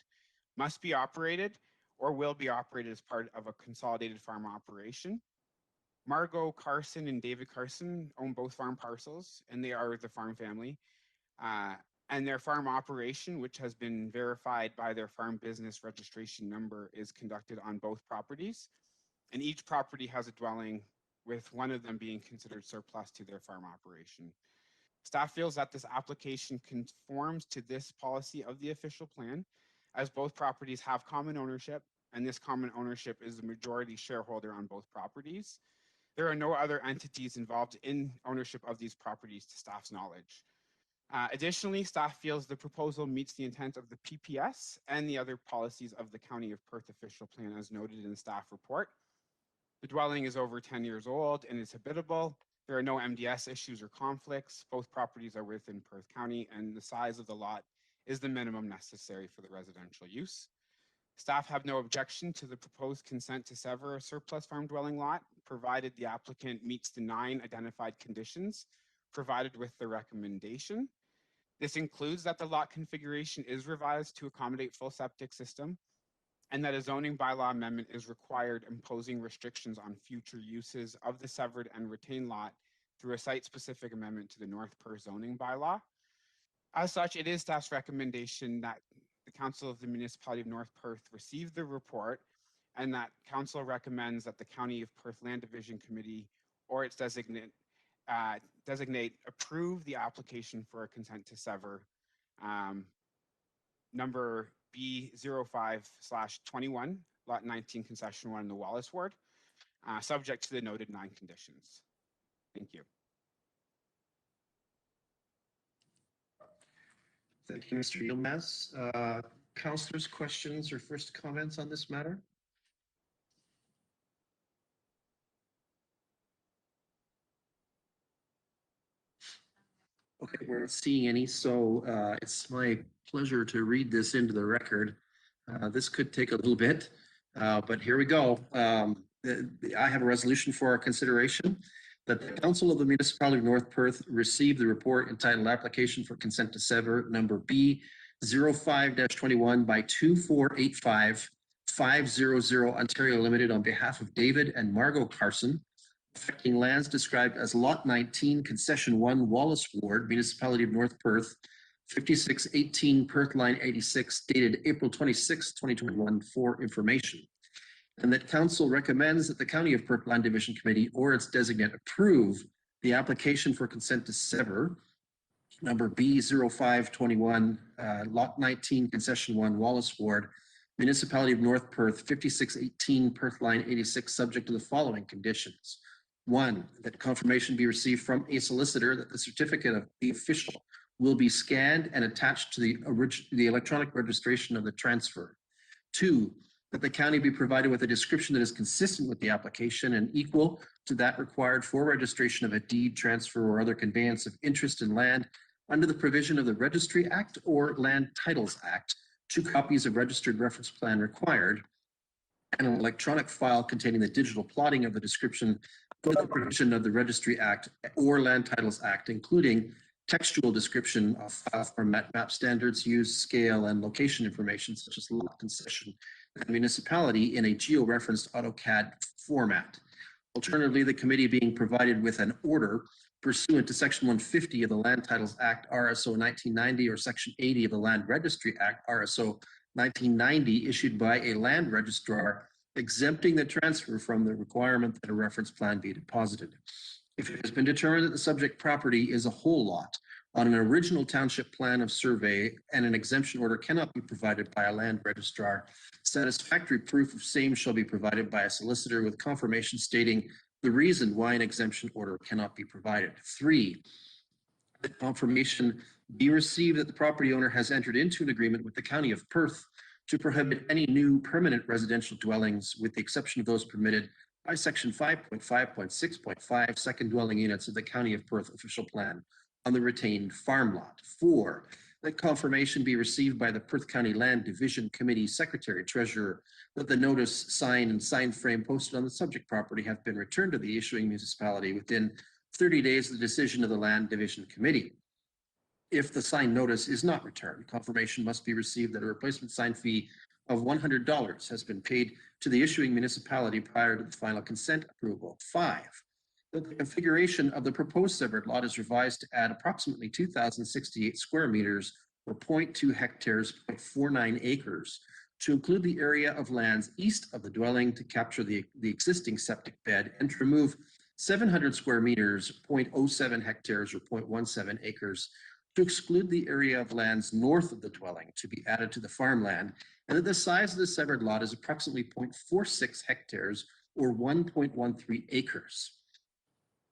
must be operated or will be operated as part of a consolidated farm operation. Margot Carson and David Carson own both farm parcels, and they are the farm family. And their farm operation, which has been verified by their farm business registration number, is conducted on both properties. And each property has a dwelling, with one of them being considered surplus to their farm operation. Staff feels that this application conforms to this policy of the official plan, as both properties have common ownership, and this common ownership is the majority shareholder on both properties. There are no other entities involved in ownership of these properties to staff's knowledge. Additionally, staff feels the proposal meets the intent of the PPS and the other policies of the County of Perth official plan as noted in the staff report. The dwelling is over 10 years old and is habitable. There are no MDS issues or conflicts. Both properties are within Perth County, and the size of the lot is the minimum necessary for the residential use. Staff have no objection to the proposed consent to sever a surplus farm dwelling lot, provided the applicant meets the 9 identified conditions provided with the recommendation. This includes that the lot configuration is revised to accommodate full septic system, and that a zoning bylaw amendment is required, imposing restrictions on future uses of the severed and retained lot through a site-specific amendment to the North Perth zoning bylaw. As such, it is staff's recommendation that the Council of the Municipality of North Perth receive the report, and that Council recommends that the County of Perth Land Division Committee or its designate approve the application for a consent to sever, number B05/21, lot 19, concession 1 in the Wallace Ward, subject to the noted 9 conditions. Thank you. Thank you, Mr. Yilmaz. Councilors, questions or first comments on this matter? Okay, we're not seeing any, so it's my pleasure to read this into the record. This could take a little bit, but here we go. I have a resolution for our consideration that the Council of the Municipality of North Perth receive the report entitled Application for Consent to Sever number B05-21 by 2485500 Ontario Limited on behalf of David and Margot Carson, affecting lands described as Lot 19, Concession 1, Wallace Ward, Municipality of North Perth, 5618 Perth Line 86 dated April 26, 2021 for information. And that council recommends that the County of Perth Land Division Committee or its designate approve the application for consent to sever number B0521, Lot 19, Concession 1, Wallace Ward, Municipality of North Perth, 5618 Perth Line 86, subject to the following conditions. One, that confirmation be received from a solicitor that the certificate of the official will be scanned and attached to the electronic registration of the transfer. Two, that the county be provided with a description that is consistent with the application and equal to that required for registration of a deed, transfer, or other conveyance of interest in land under the provision of the Registry Act or Land Titles Act. 2 copies of registered reference plan required, and an electronic file containing the digital plotting of the description for the provision of the Registry Act or Land Titles Act, including textual description of file format, map standards, use, scale, and location information such as lot, concession, and municipality in a geo-referenced AutoCAD format. Alternatively, the committee being provided with an order pursuant to Section 150 of the Land Titles Act, RSO 1990, or Section 80 of the Land Registry Act, RSO 1990, issued by a land registrar, exempting the transfer from the requirement that a reference plan be deposited. If it has been determined that the subject property is a whole lot on an original township plan of survey and an exemption order cannot be provided by a land registrar, satisfactory proof of same shall be provided by a solicitor with confirmation stating the reason why an exemption order cannot be provided. 3, that confirmation be received that the property owner has entered into an agreement with the County of Perth to prohibit any new permanent residential dwellings with the exception of those permitted by Section 5.5.6.5 second dwelling units of the County of Perth official plan on the retained farm lot. 4, that confirmation be received by the Perth County Land Division Committee Secretary Treasurer that the notice, sign, and sign frame posted on the subject property have been returned to the issuing municipality within 30 days of the decision of the Land Division Committee. If the signed notice is not returned, confirmation must be received that a replacement sign fee of $100 has been paid to the issuing municipality prior to the final consent approval. 5, that the configuration of the proposed severed lot is revised to add approximately 2,068 square meters or 0.2 hectares, 0.49 acres, to include the area of lands east of the dwelling to capture the existing septic bed and to remove 700 square meters, 0.07 hectares or 0.17 acres, to exclude the area of lands north of the dwelling to be added to the farmland, and that the size of the severed lot is approximately 0.46 hectares or 1.13 acres.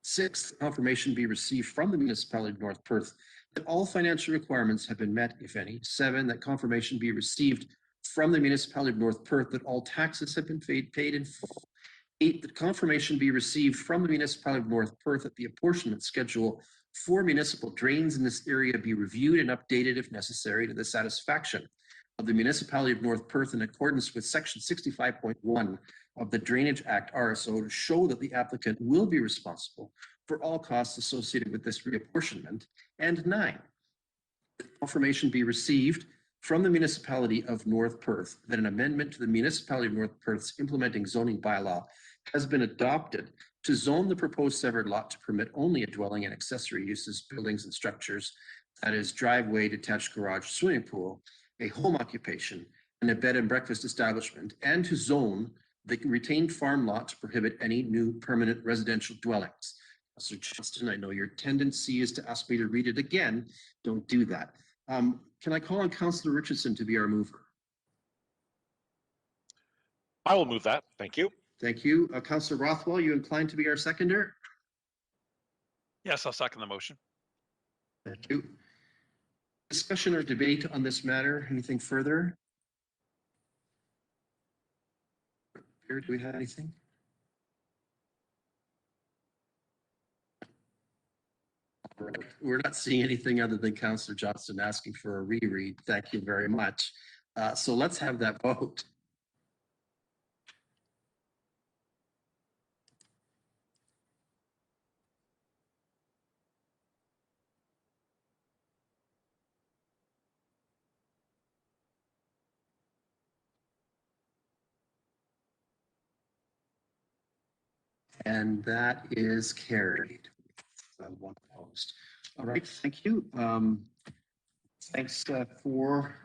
6, confirmation be received from the municipality of North Perth that all financial requirements have been met, if any. 7, that confirmation be received from the municipality of North Perth that all taxes have been paid in full. 8, that confirmation be received from the municipality of North Perth that the apportionment schedule for municipal drains in this area be reviewed and updated if necessary to the satisfaction of the municipality of North Perth in accordance with Section 65.1 of the Drainage Act RSO to show that the applicant will be responsible for all costs associated with this reapportionment. And 9, that confirmation be received from the municipality of North Perth that an amendment to the municipality of North Perth's implementing zoning bylaw has been adopted to zone the proposed severed lot to permit only a dwelling and accessory uses, buildings and structures, that is driveway, detached garage, swimming pool, a home occupation, and a bed and breakfast establishment, and to zone the retained farm lot to prohibit any new permanent residential dwellings. Councillor Johnston, I know your tendency is to ask me to read it again. Don't do that. Can I call on Councillor Richardson to be our mover? I will move that. Thank you. Thank you. Councillor Rothwell, you inclined to be our seconder? Yes, I'll second the motion. Thank you. Discussion or debate on this matter? Anything further? Do we have anything? All right. We're not seeing anything other than Councillor Johnston asking for a reread. Thank you very much. So let's have that vote. And that is carried. One opposed. All right, thank you. Thanks for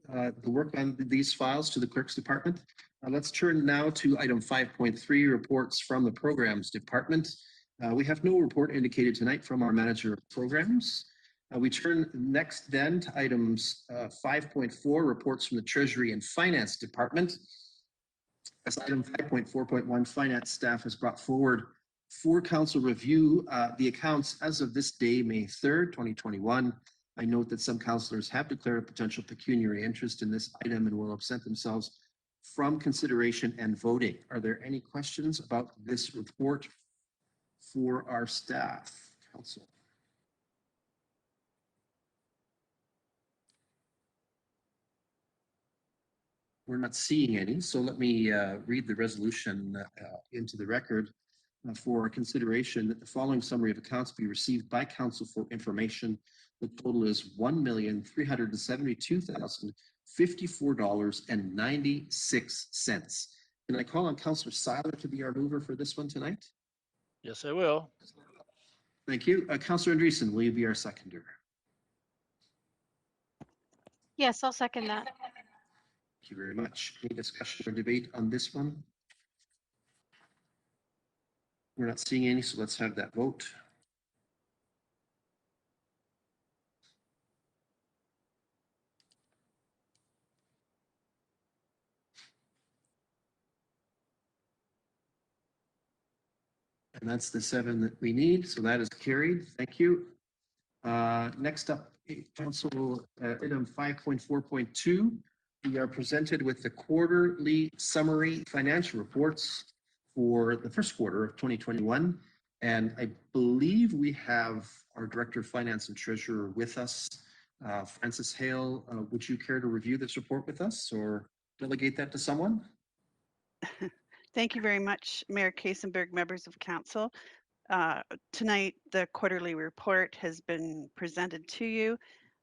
the work on these files to the clerk's department. Let's turn now to item 5.3, reports from the programs department. We have no report indicated tonight from our manager of programs. We turn next then to items 5.4, reports from the Treasury and Finance Department. As item 5.4.1, finance staff has brought forward for council review the accounts as of this day, May 3rd, 2021. I note that some councillors have declared a potential pecuniary interest in this item and will absent themselves from consideration and voting. Are there any questions about this report for our staff, council? We're not seeing any, so let me read the resolution into the record for consideration that the following summary of accounts be received by council for information. The total is $1,372,054.96. Can I call on Councillor Seiler to be our mover for this one tonight? Yes, I will. Thank you. Councillor Andreessen, will you be our seconder? Yes, I'll second that. Thank you very much. Any discussion or debate on this one? We're not seeing any, so let's have that vote. And that's the 7 that we need, so that is carried. Thank you. Next up, council item 5.4.2. We are presented with the quarterly summary financial reports for the first quarter of 2021. And I believe we have our Director of Finance and Treasurer with us. Francis Hale, would you care to review this report with us or delegate that to someone? Thank you very much, Mayor Kasenberg, members of council. Tonight, the quarterly report has been presented to you.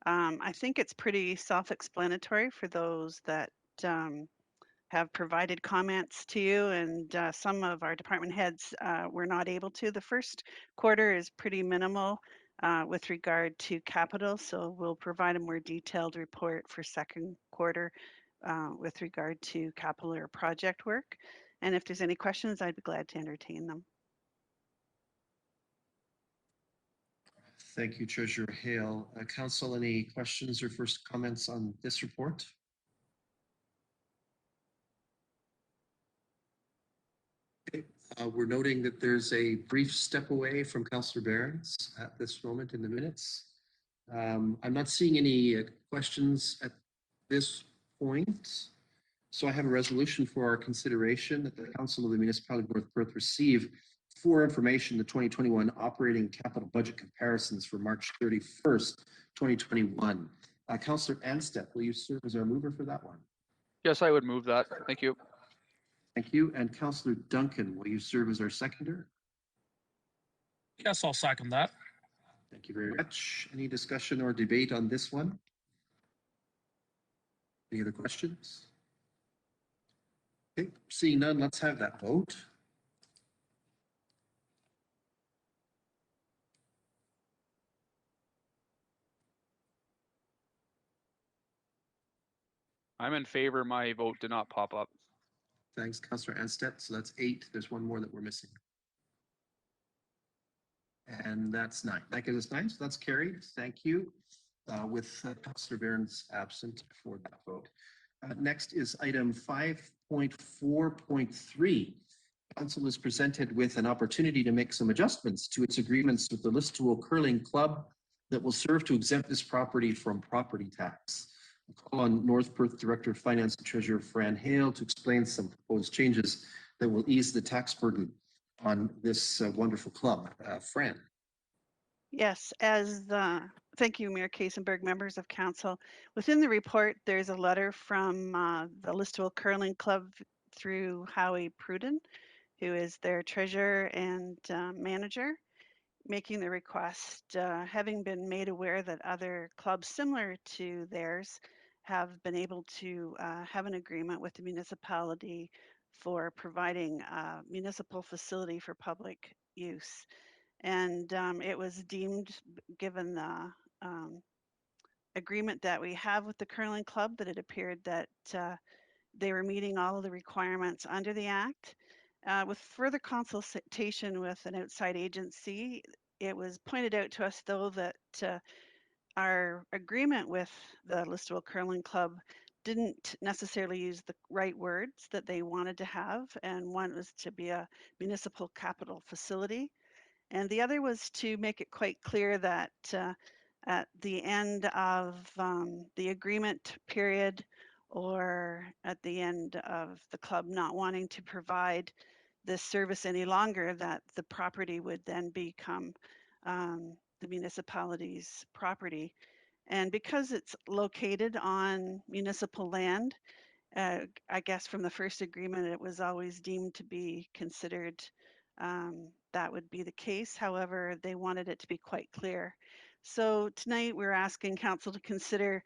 I think it's pretty self-explanatory for those that have provided comments to you, and some of our department heads were not able to. The first quarter is pretty minimal with regard to capital, so we'll provide a more detailed report for second quarter with regard to capital or project work. And if there's any questions, I'd be glad to entertain them. Thank you, Treasurer Hale. Council, any questions or first comments on this report? Okay. We're noting that there's a brief step away from Councillor Behrens at this moment in the minutes. I'm not seeing any questions at this point. So I have a resolution for our consideration that the Council of the Municipality of North Perth receive for information the 2021 operating capital budget comparisons for March 31st, 2021. Councillor Anstett, will you serve as our mover for that one? Yes, I would move that. Thank you. Thank you. And Councillor Duncan, will you serve as our seconder? Yes, I'll second that. Thank you very much. Any discussion or debate on this one? Any other questions? Okay, seeing none, let's have that vote. I'm in favor. My vote did not pop up. Thanks, Councillor Anstett. So that's 8. There's one more that we're missing. And that's 9. That gives us 9, so that's carried. Thank you. With Councillor Behrens absent for that vote. Next is item 5.4.3. Council is presented with an opportunity to make some adjustments to its agreements with the Listowel Curling Club that will serve to exempt this property from property tax. I'll call on North Perth Director of Finance and Treasurer Fran Hale to explain some proposed changes that will ease the tax burden on this wonderful club. Fran. Yes, thank you, Mayor Kasenberg, members of council. Within the report, there's a letter from the Listowel Curling Club through Howie Pruden, who is their treasurer and manager, making the request, having been made aware that other clubs similar to theirs have been able to have an agreement with the municipality for providing a municipal facility for public use. And it was deemed, given the agreement that we have with the curling club, that it appeared that they were meeting all of the requirements under the Act. With further consultation with an outside agency, it was pointed out to us, though, that our agreement with the Listowel Curling Club didn't necessarily use the right words that they wanted to have, and one was to be a municipal capital facility, and the other was to make it quite clear that at the end of the agreement period, or at the end of the club not wanting to provide this service any longer, that the property would then become the municipality's property. And because it's located on municipal land, I guess from the first agreement, it was always deemed to be considered that would be the case. However, they wanted it to be quite clear. So tonight we're asking council to consider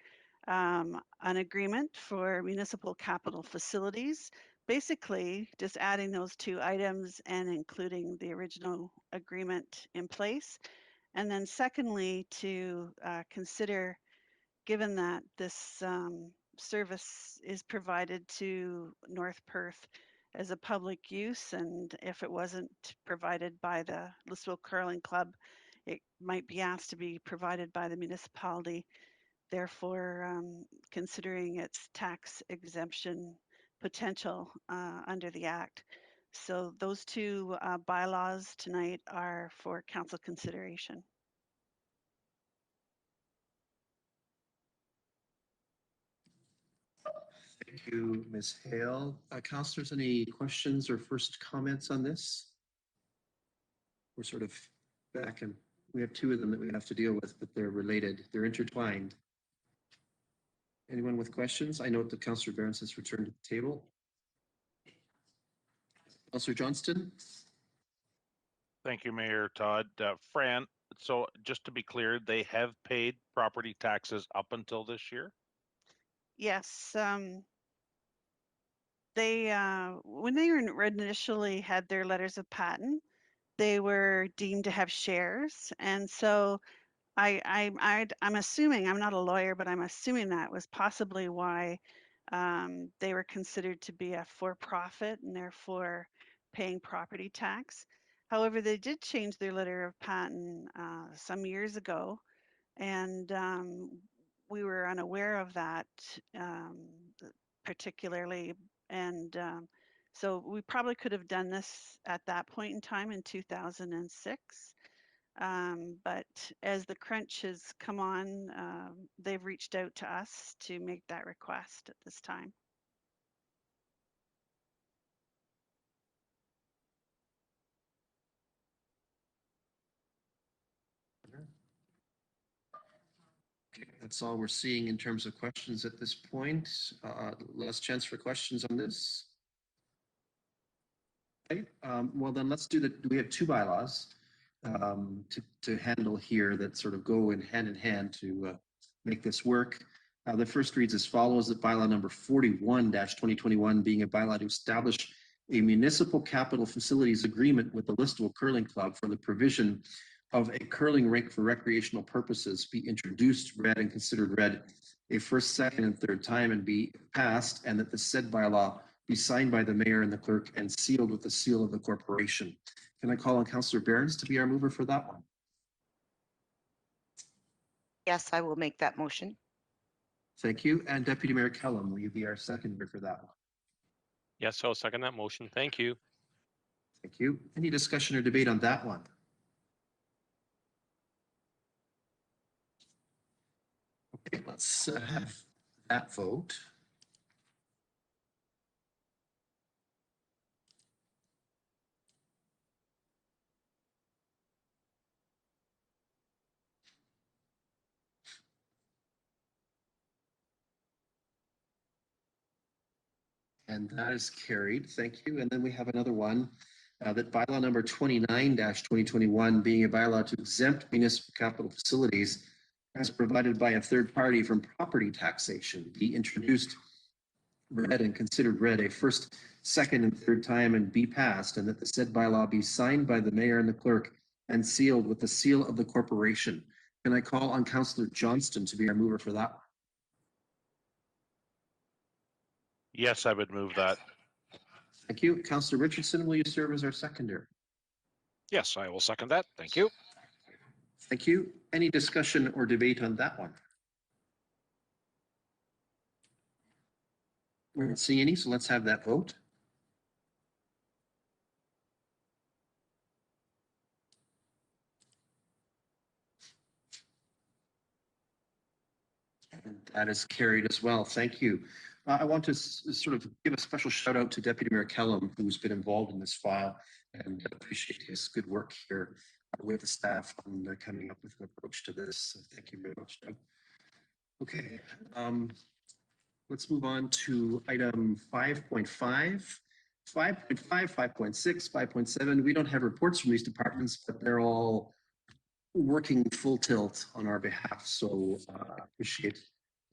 an agreement for municipal capital facilities, basically just adding those two items and including the original agreement in place. And then secondly, to consider, given that this service is provided to North Perth as a public use, and if it wasn't provided by the Listowel Curling Club, it might be asked to be provided by the municipality, therefore considering its tax exemption potential under the Act. So those two bylaws tonight are for council consideration. Thank you, Ms. Hale. Councillors, any questions or first comments on this? We're sort of back, and we have two of them that we have to deal with, but they're related. They're intertwined. Anyone with questions? I note that Councillor Barnes has returned to the table. Councillor Johnston? Thank you, Mayor Todd. Fran, so just to be clear, they have paid property taxes up until this year? Yes, they when they initially had their letters of patent, they were deemed to have shares, and so I'm assuming, I'm not a lawyer, but I'm assuming that was possibly why they were considered to be a for-profit and therefore paying property tax. However, they did change their letter of patent some years ago, and we were unaware of that particularly. And so we probably could have done this at that point in time in 2006. But as the crunch has come on, they've reached out to us to make that request at this time. Okay, that's all we're seeing in terms of questions at this point. Last chance for questions on this. Okay, well then let's do we have two bylaws to handle here that sort of go in hand to make this work. The first reads as follows: that bylaw number 41-2021 being a bylaw to establish a municipal capital facilities agreement with the Listowel Curling Club for the provision of a curling rink for recreational purposes be introduced, read, and considered read a first, second, and third time and be passed, and that the said bylaw be signed by the mayor and the clerk and sealed with the seal of the corporation. Can I call on Councillor Barnes to be our mover for that one? Yes, I will make that motion. Thank you. And Deputy Mayor Kellum, will you be our seconder for that one? Yes, I'll second that motion. Thank you. Thank you. Any discussion or debate on that one? Okay, let's have that vote. And that is carried. Thank you. And then we have another one, that bylaw number 29-2021 being a bylaw to exempt municipal capital facilities as provided by a third party from property taxation be introduced, read, and considered read a first, second, and third time and be passed, and that the said bylaw be signed by the mayor and the clerk and sealed with the seal of the corporation. Can I call on Councillor Johnston to be our mover for that one? Yes, I would move that. Thank you. Councillor Richardson, will you serve as our seconder? Yes, I will second that. Thank you. Thank you. Any discussion or debate on that one? We're not seeing any, so let's have that vote. And that is carried as well. Thank you. I want to sort of give a special shout out to Deputy Mayor Kellum, who's been involved in this file, and appreciate his good work here with the staff on coming up with an approach to this. Thank you very much, Doug. Okay, let's move on to item 5.5. 5.5, 5.6, 5.7. We don't have reports from these departments, but they're all working full tilt on our behalf. So appreciate,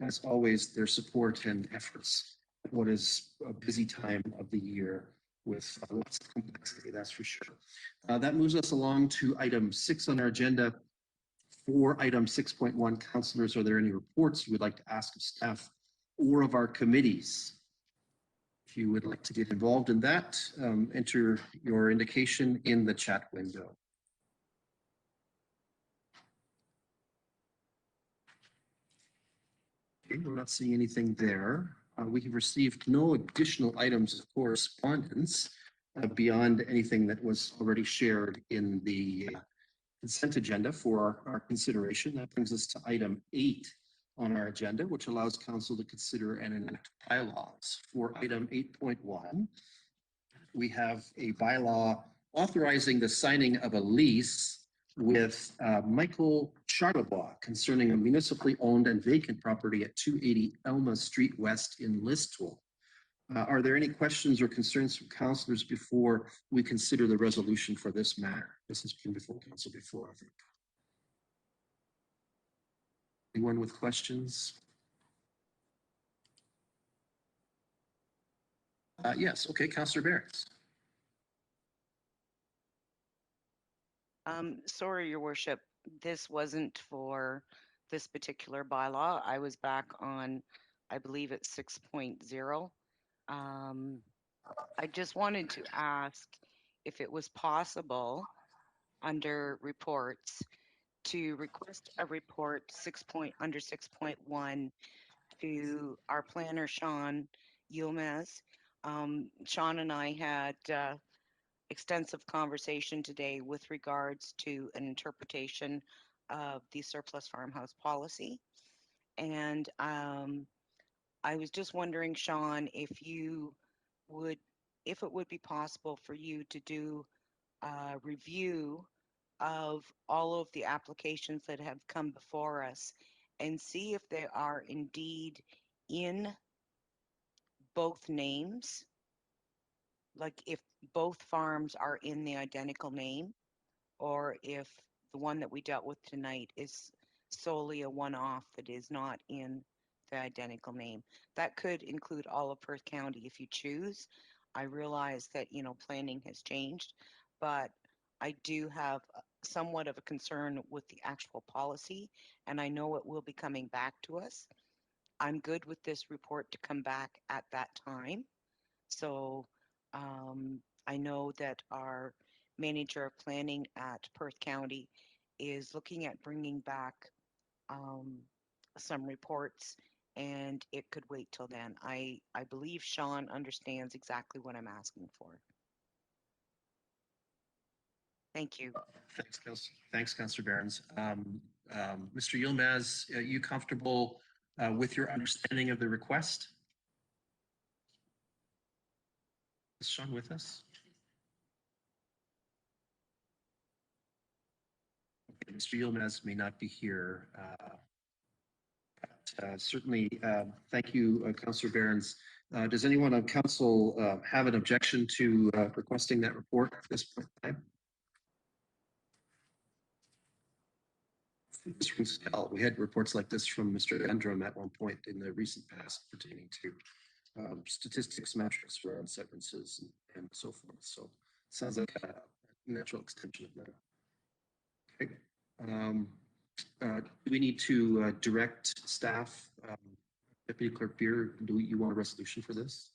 as always, their support and efforts. What is a busy time of the year with lots of complexity, that's for sure. That moves us along to item 6 on our agenda. For item 6.1, councillors, are there any reports you would like to ask of staff or of our committees? If you would like to get involved in that, enter your indication in the chat window. Okay, we're not seeing anything there. We have received no additional items of correspondence beyond anything that was already shared in the consent agenda for our consideration. That brings us to item 8 on our agenda, which allows council to consider and enact bylaws. For item 8.1, we have a bylaw authorizing the signing of a lease with Michael Charlebois concerning a municipally owned and vacant property at 280 Elma Street West in Listowel. Are there any questions or concerns from councillors before we consider the resolution for this matter? This has been before council before, I think. Anyone with questions? Yes, okay, Councillor Barrett. Sorry, Your Worship, this wasn't for this particular bylaw. I was back on, I believe it's 6.0. I just wanted to ask if it was possible under reports to request a report under 6.1 to our planner, Sean Yilmaz. Sean and I had extensive conversation today with regards to an interpretation of the surplus farmhouse policy. And I was just wondering, Sean, if it would be possible for you to do a review of all of the applications that have come before us and see if they are indeed in both names, like if both farms are in the identical name, or if the one that we dealt with tonight is solely a one-off that is not in the identical name. That could include all of Perth County if you choose. I realize that, planning has changed, but I do have somewhat of a concern with the actual policy, and I know it will be coming back to us. I'm good with this report to come back at that time. So I know that our manager of planning at Perth County is looking at bringing back some reports, and it could wait till then. I believe Sean understands exactly what I'm asking for. Thank you. Thanks, Councillor Behrens. Mr. Yilmaz, are you comfortable with your understanding of the request? Is Sean with us? Okay, Mr. Yilmaz may not be here. Certainly, thank you, Councillor Behrens. Does anyone on council have an objection to requesting that report at this point in time? This rings a bell. We had reports like this from Mr. Endrum at one point in the recent past pertaining to statistics, metrics for unseverances and so forth. So it sounds like a natural extension of that. Okay. we need to direct staff? Deputy Clerk Beer, do you want a resolution for this?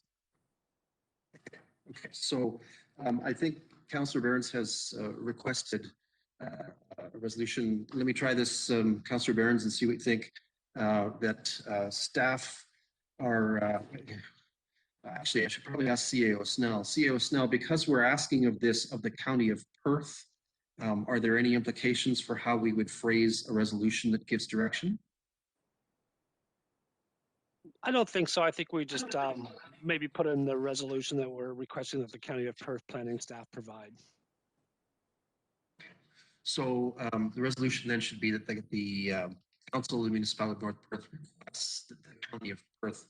Okay, so I think Councillor Barons has requested a resolution. Let me try this, Councillor Barons, and see what you think. That staff are, actually, I should probably ask CAO Snell. CAO Snell, because we're asking of this of the County of Perth, are there any implications for how we would phrase a resolution that gives direction? I don't think so. I think we just maybe put in the resolution that we're requesting that the County of Perth planning staff provide. So the resolution then should be that the Council of the Municipality of North Perth requests that the County of Perth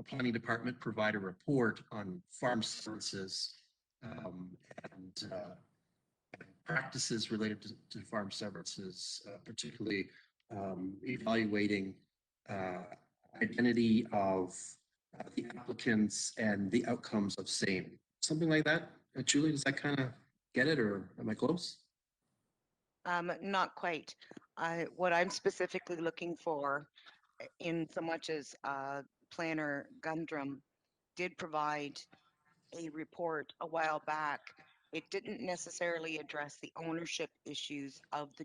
Planning Department provide a report on farm services and practices related to farm services, particularly evaluating identity of the applicants and the outcomes of same. Something like that. Julie, does that kind of get it, or am I close? Not quite. What I'm specifically looking for, in so much as Planner Gundrum did provide a report a while back, it didn't necessarily address the ownership issues of the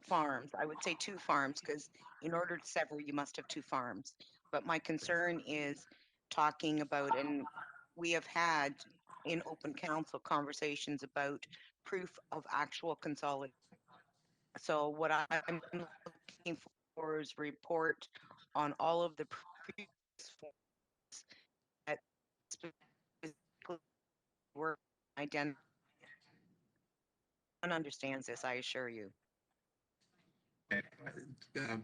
farms. I would say 2 farms, because in order to sever, you must have 2 farms. But my concern is talking about, and we have had in open council conversations about proof of actual consolidation. So what I'm looking for is a report on all of the previous forms that specifically were identified. One understands this, I assure you.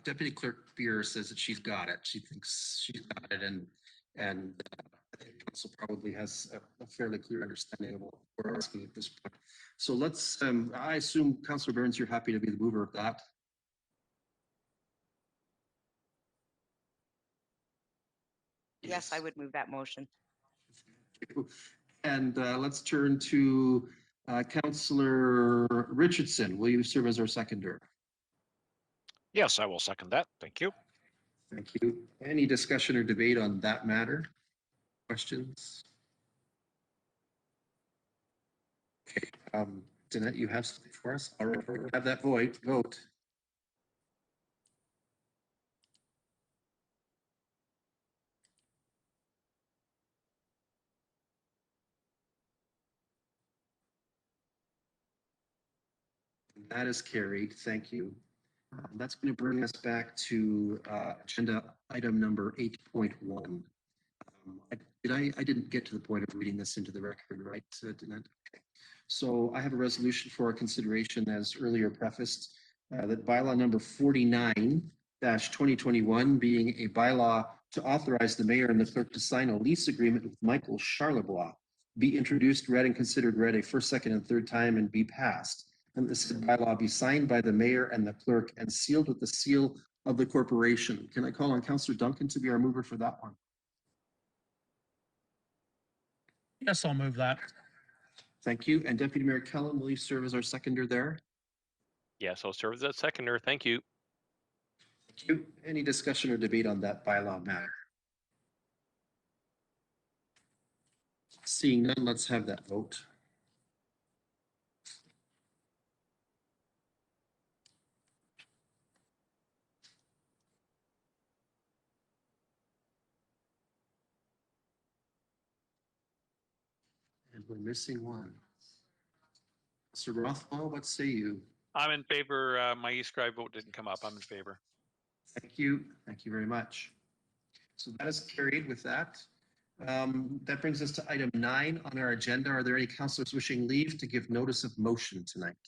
Deputy Clerk Beer says that she's got it. She thinks she's got it, and I think council probably has a fairly clear understanding of what we're asking at this point. So let's. I assume Councillor Burns, you're happy to be the mover of that. Yes, I would move that motion. And let's turn to Councillor Richardson. Will you serve as our seconder? Yes, I will second that. Thank you. Thank you. Any discussion or debate on that matter? Questions? Okay, Danette, you have something for us? I'll have that vote. And that is carried. Thank you. That's going to bring us back to agenda item number 8.1. I didn't get to the point of reading this into the record, right, Danette? Okay. So I have a resolution for our consideration, as earlier prefaced, that bylaw number 49-2021 being a bylaw to authorize the mayor and the clerk to sign a lease agreement with Michael Charlebois, be introduced, read, and considered read a first, second, and third time, and be passed. And this bylaw be signed by the mayor and the clerk and sealed with the seal of the corporation. Can I call on Councillor Duncan to be our mover for that one? Yes, I'll move that. Thank you. And Deputy Mayor Kellen, will you serve as our seconder there? Yes, I'll serve as that seconder. Thank you. Thank you. Any discussion or debate on that bylaw matter? Seeing none, let's have that vote. And we're missing one. Sir Rothwell, what say you? I'm in favor. My e-scribe vote didn't come up. I'm in favor. Thank you. Thank you very much. So that is carried with that. That brings us to item 9 on our agenda. Are there any councillors wishing leave to give notice of motion tonight?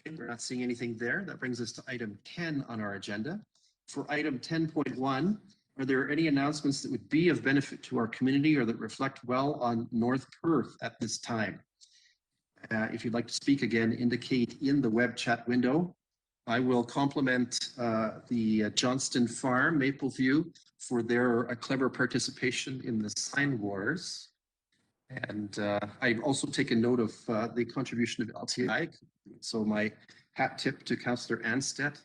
Okay, we're not seeing anything there. That brings us to item 10 on our agenda. For item 10.1, are there any announcements that would be of benefit to our community or that reflect well on North Perth at this time? If you'd like to speak again, indicate in the web chat window. I will compliment the Johnston Farm, Mapleview, for their clever participation in the sign wars. And I've also taken note of the contribution of LTI. So my hat tip to Councillor Anstedt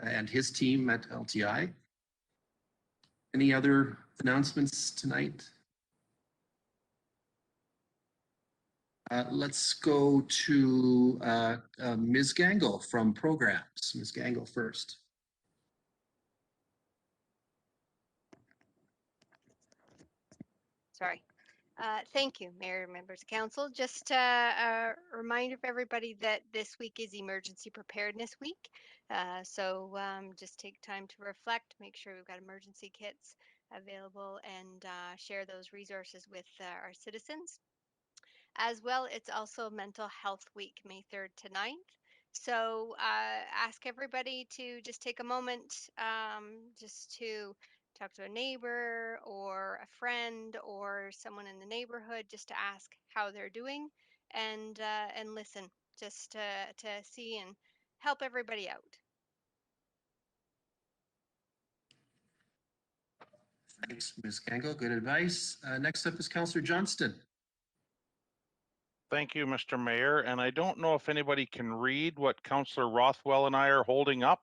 and his team at LTI. Any other announcements tonight? Let's go to Ms. Gangle from Programs. Ms. Gangle first. Sorry. Thank you, Mayor, members of council. Just a reminder for everybody that this week is Emergency Preparedness Week. So just take time to reflect, make sure we've got emergency kits available, and share those resources with our citizens. As well, it's also Mental Health Week, May 3rd to 9th. So ask everybody to just take a moment just to talk to a neighbor or a friend or someone in the neighborhood just to ask how they're doing and listen just to see and help everybody out. Thanks, Ms. Gangle. Good advice. Next up is Councillor Johnston. Thank you, Mr. Mayor. And I don't know if anybody can read what Councillor Rothwell and I are holding up.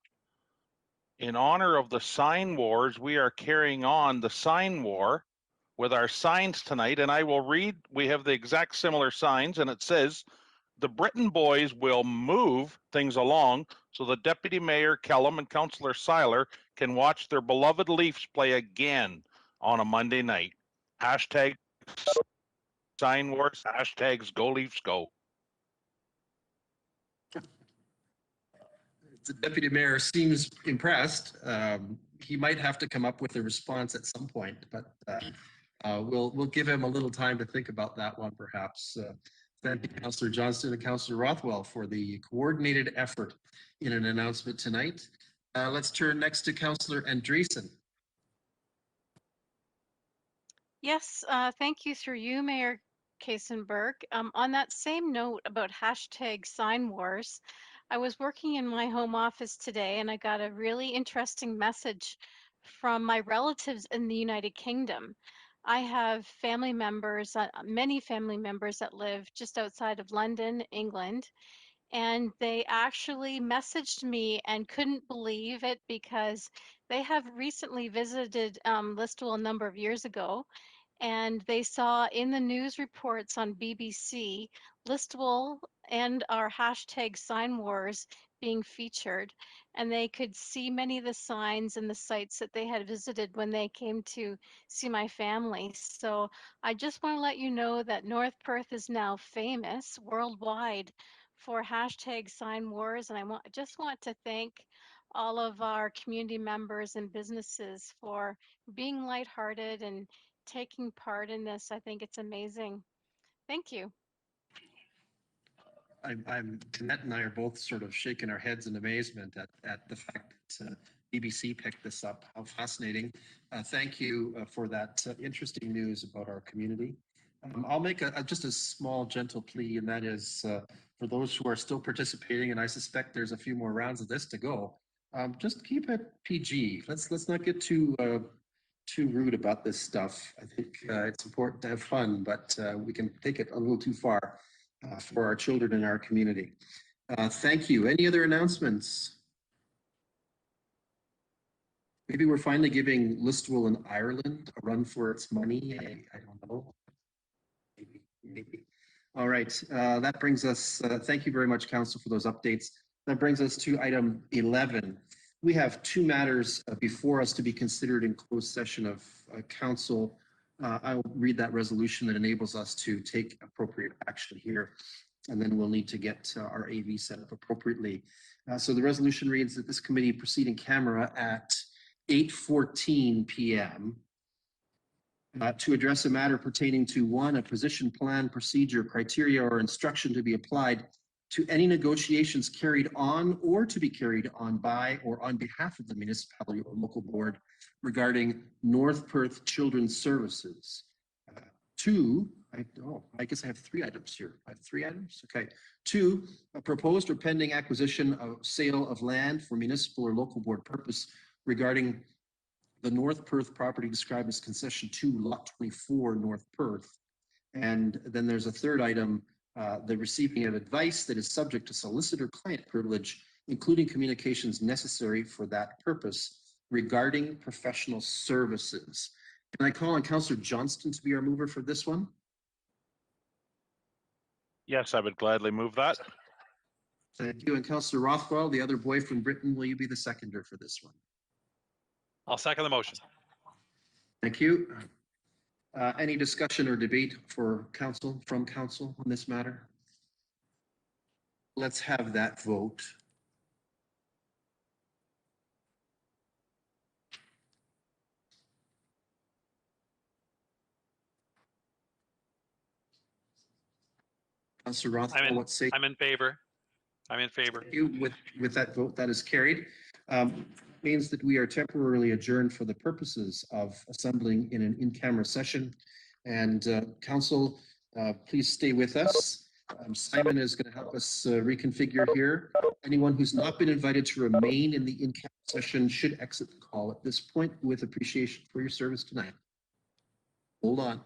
In honor of the sign wars, we are carrying on the sign war with our signs tonight. And I will read, we have the exact similar signs, and it says, the Britain boys will move things along so the Deputy Mayor Kellum and Councillor Seiler can watch their beloved Leafs play again on a Monday night. Hashtag sign wars, hashtags go Leafs go. The deputy mayor seems impressed. He might have to come up with a response at some point, but we'll give him a little time to think about that one, perhaps. Thank you, Councillor Johnston and Councillor Rothwell, for the coordinated effort in an announcement tonight. Let's turn next to Councillor Andreessen. Yes, thank you through you, Mayor Kasenberg. On that same note about hashtag sign wars, I was working in my home office today and I got a really interesting message from my relatives in the United Kingdom. I have family members, many family members that live just outside of London, England, and they actually messaged me and couldn't believe it because they have recently visited Listowel a number of years ago, and they saw in the news reports on BBC Listowel and our hashtag sign wars being featured, and they could see many of the signs and the sites that they had visited when they came to see my family. So I just want to let you know that North Perth is now famous worldwide for hashtag sign wars, and just want to thank all of our community members and businesses for being lighthearted and taking part in this. I think it's amazing. Thank you. Jeanette and I are both sort of shaking our heads in amazement at the fact that BBC picked this up. How fascinating. Thank you for that interesting news about our community. I'll make just a small gentle plea, and that is for those who are still participating, and I suspect there's a few more rounds of this to go, just keep it PG. Let's not get too rude about this stuff. I think it's important to have fun, but we can take it a little too far for our children in our community. Thank you. Any other announcements? Maybe we're finally giving Listowel in Ireland a run for its money. I don't know. Maybe. All right. That brings us, thank you very much, Council, for those updates. That brings us to item 11. We have two matters before us to be considered in closed session of Council. I'll read that resolution that enables us to take appropriate action here, and then we'll need to get our AV set up appropriately. So the resolution reads that this committee proceed in camera at 8:14 p.m. To address a matter pertaining to one, a position plan, procedure, criteria, or instruction to be applied to any negotiations carried on or to be carried on by or on behalf of the municipality or local board regarding North Perth Children's Services. Two, I guess I have three items here. I have three items. Okay. Two, a proposed or pending acquisition of sale of land for municipal or local board purpose regarding the North Perth property described as concession 2, lot 24, North Perth. And then there's a third item, the receiving of advice that is subject to solicitor-client privilege, including communications necessary for that purpose regarding professional services. Can I call on Councillor Johnston to be our mover for this one? Yes, I would gladly move that. Thank you. And Councillor Rothwell, the other boy from Britain, will you be the seconder for this one? I'll second the motion. Thank you. Any discussion or debate for council, from council on this matter? Let's have that vote. Councillor Rothwell, what say? I'm in favor. I'm in favor. Thank you. With that vote, that is carried. Means that we are temporarily adjourned for the purposes of assembling in an in-camera session. And council, please stay with us. Simon is going to help us reconfigure here. Anyone who's not been invited to remain in the in-camera session should exit the call at this point with appreciation for your service tonight. Hold on.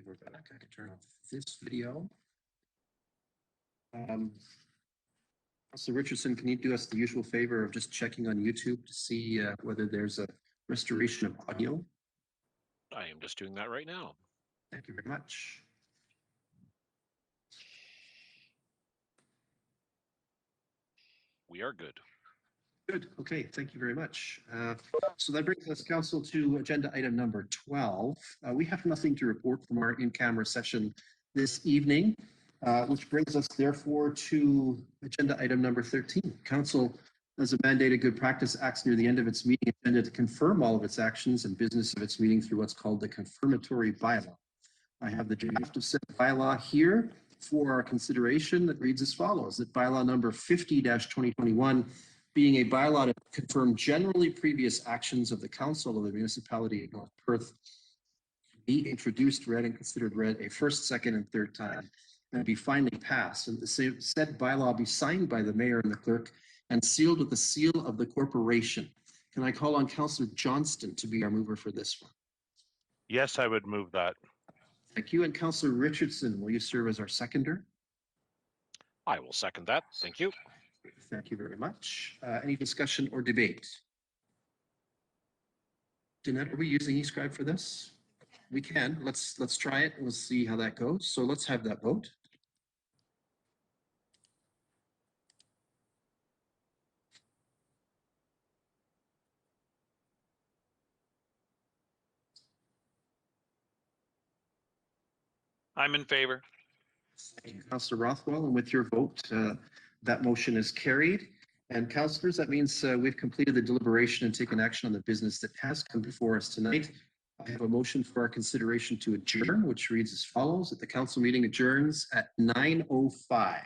we're back. I can turn off this video. Councilor Richardson, can you do us the usual favor of just checking on YouTube to see whether there's a restoration of audio? I am just doing that right now. Thank you very much. We are good. Good. Okay. Thank you very much. So that brings us, Council, to agenda item number 12. We have nothing to report from our in-camera session this evening, which brings us, therefore, to agenda item number 13. Council, as a mandated good practice, acts near the end of its meeting agenda to confirm all of its actions and business of its meeting through what's called the confirmatory bylaw. I have the draft of said bylaw here for our consideration that reads as follows: that bylaw number 50-2021, being a bylaw to confirm generally previous actions of the Council of the Municipality of North Perth, be introduced, read, and considered read a first, second, and third time, and be finally passed. And the said bylaw be signed by the mayor and the clerk and sealed with the seal of the corporation. Can I call on Councillor Johnston to be our mover for this one? Yes, I would move that. Thank you. And Councillor Richardson, will you serve as our seconder? I will second that. Thank you. Thank you very much. Any discussion or debate? Jeanette, are we using eScribe for this? We can. Let's try it and we'll see how that goes. So let's have that vote. I'm in favor. Thank you, Councillor Rothwell, and with your vote, that motion is carried. And councillors, that means we've completed the deliberation and taken action on the business that has come before us tonight. I have a motion for our consideration to adjourn, which reads as follows: that the council meeting adjourns at 9:05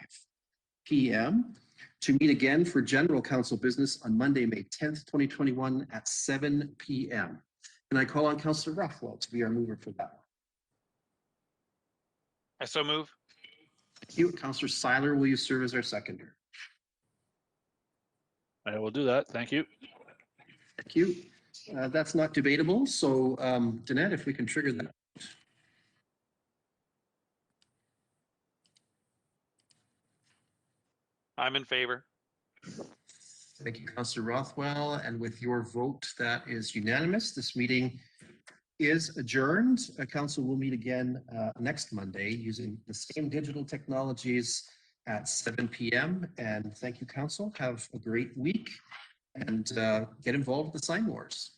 p.m. to meet again for general council business on Monday, May 10th, 2021 at 7 p.m. And I call on Councillor Rothwell to be our mover for that one. I so move. Thank you. Councillor Seiler, will you serve as our seconder? I will do that. Thank you. Thank you. That's not debatable. So, Danette, if we can trigger that. I'm in favor. Thank you, Councillor Rothwell. And with your vote, that is unanimous. This meeting is adjourned. Council will meet again next Monday using the same digital technologies at 7 p.m. And thank you, Council. Have a great week and get involved with the sign wars.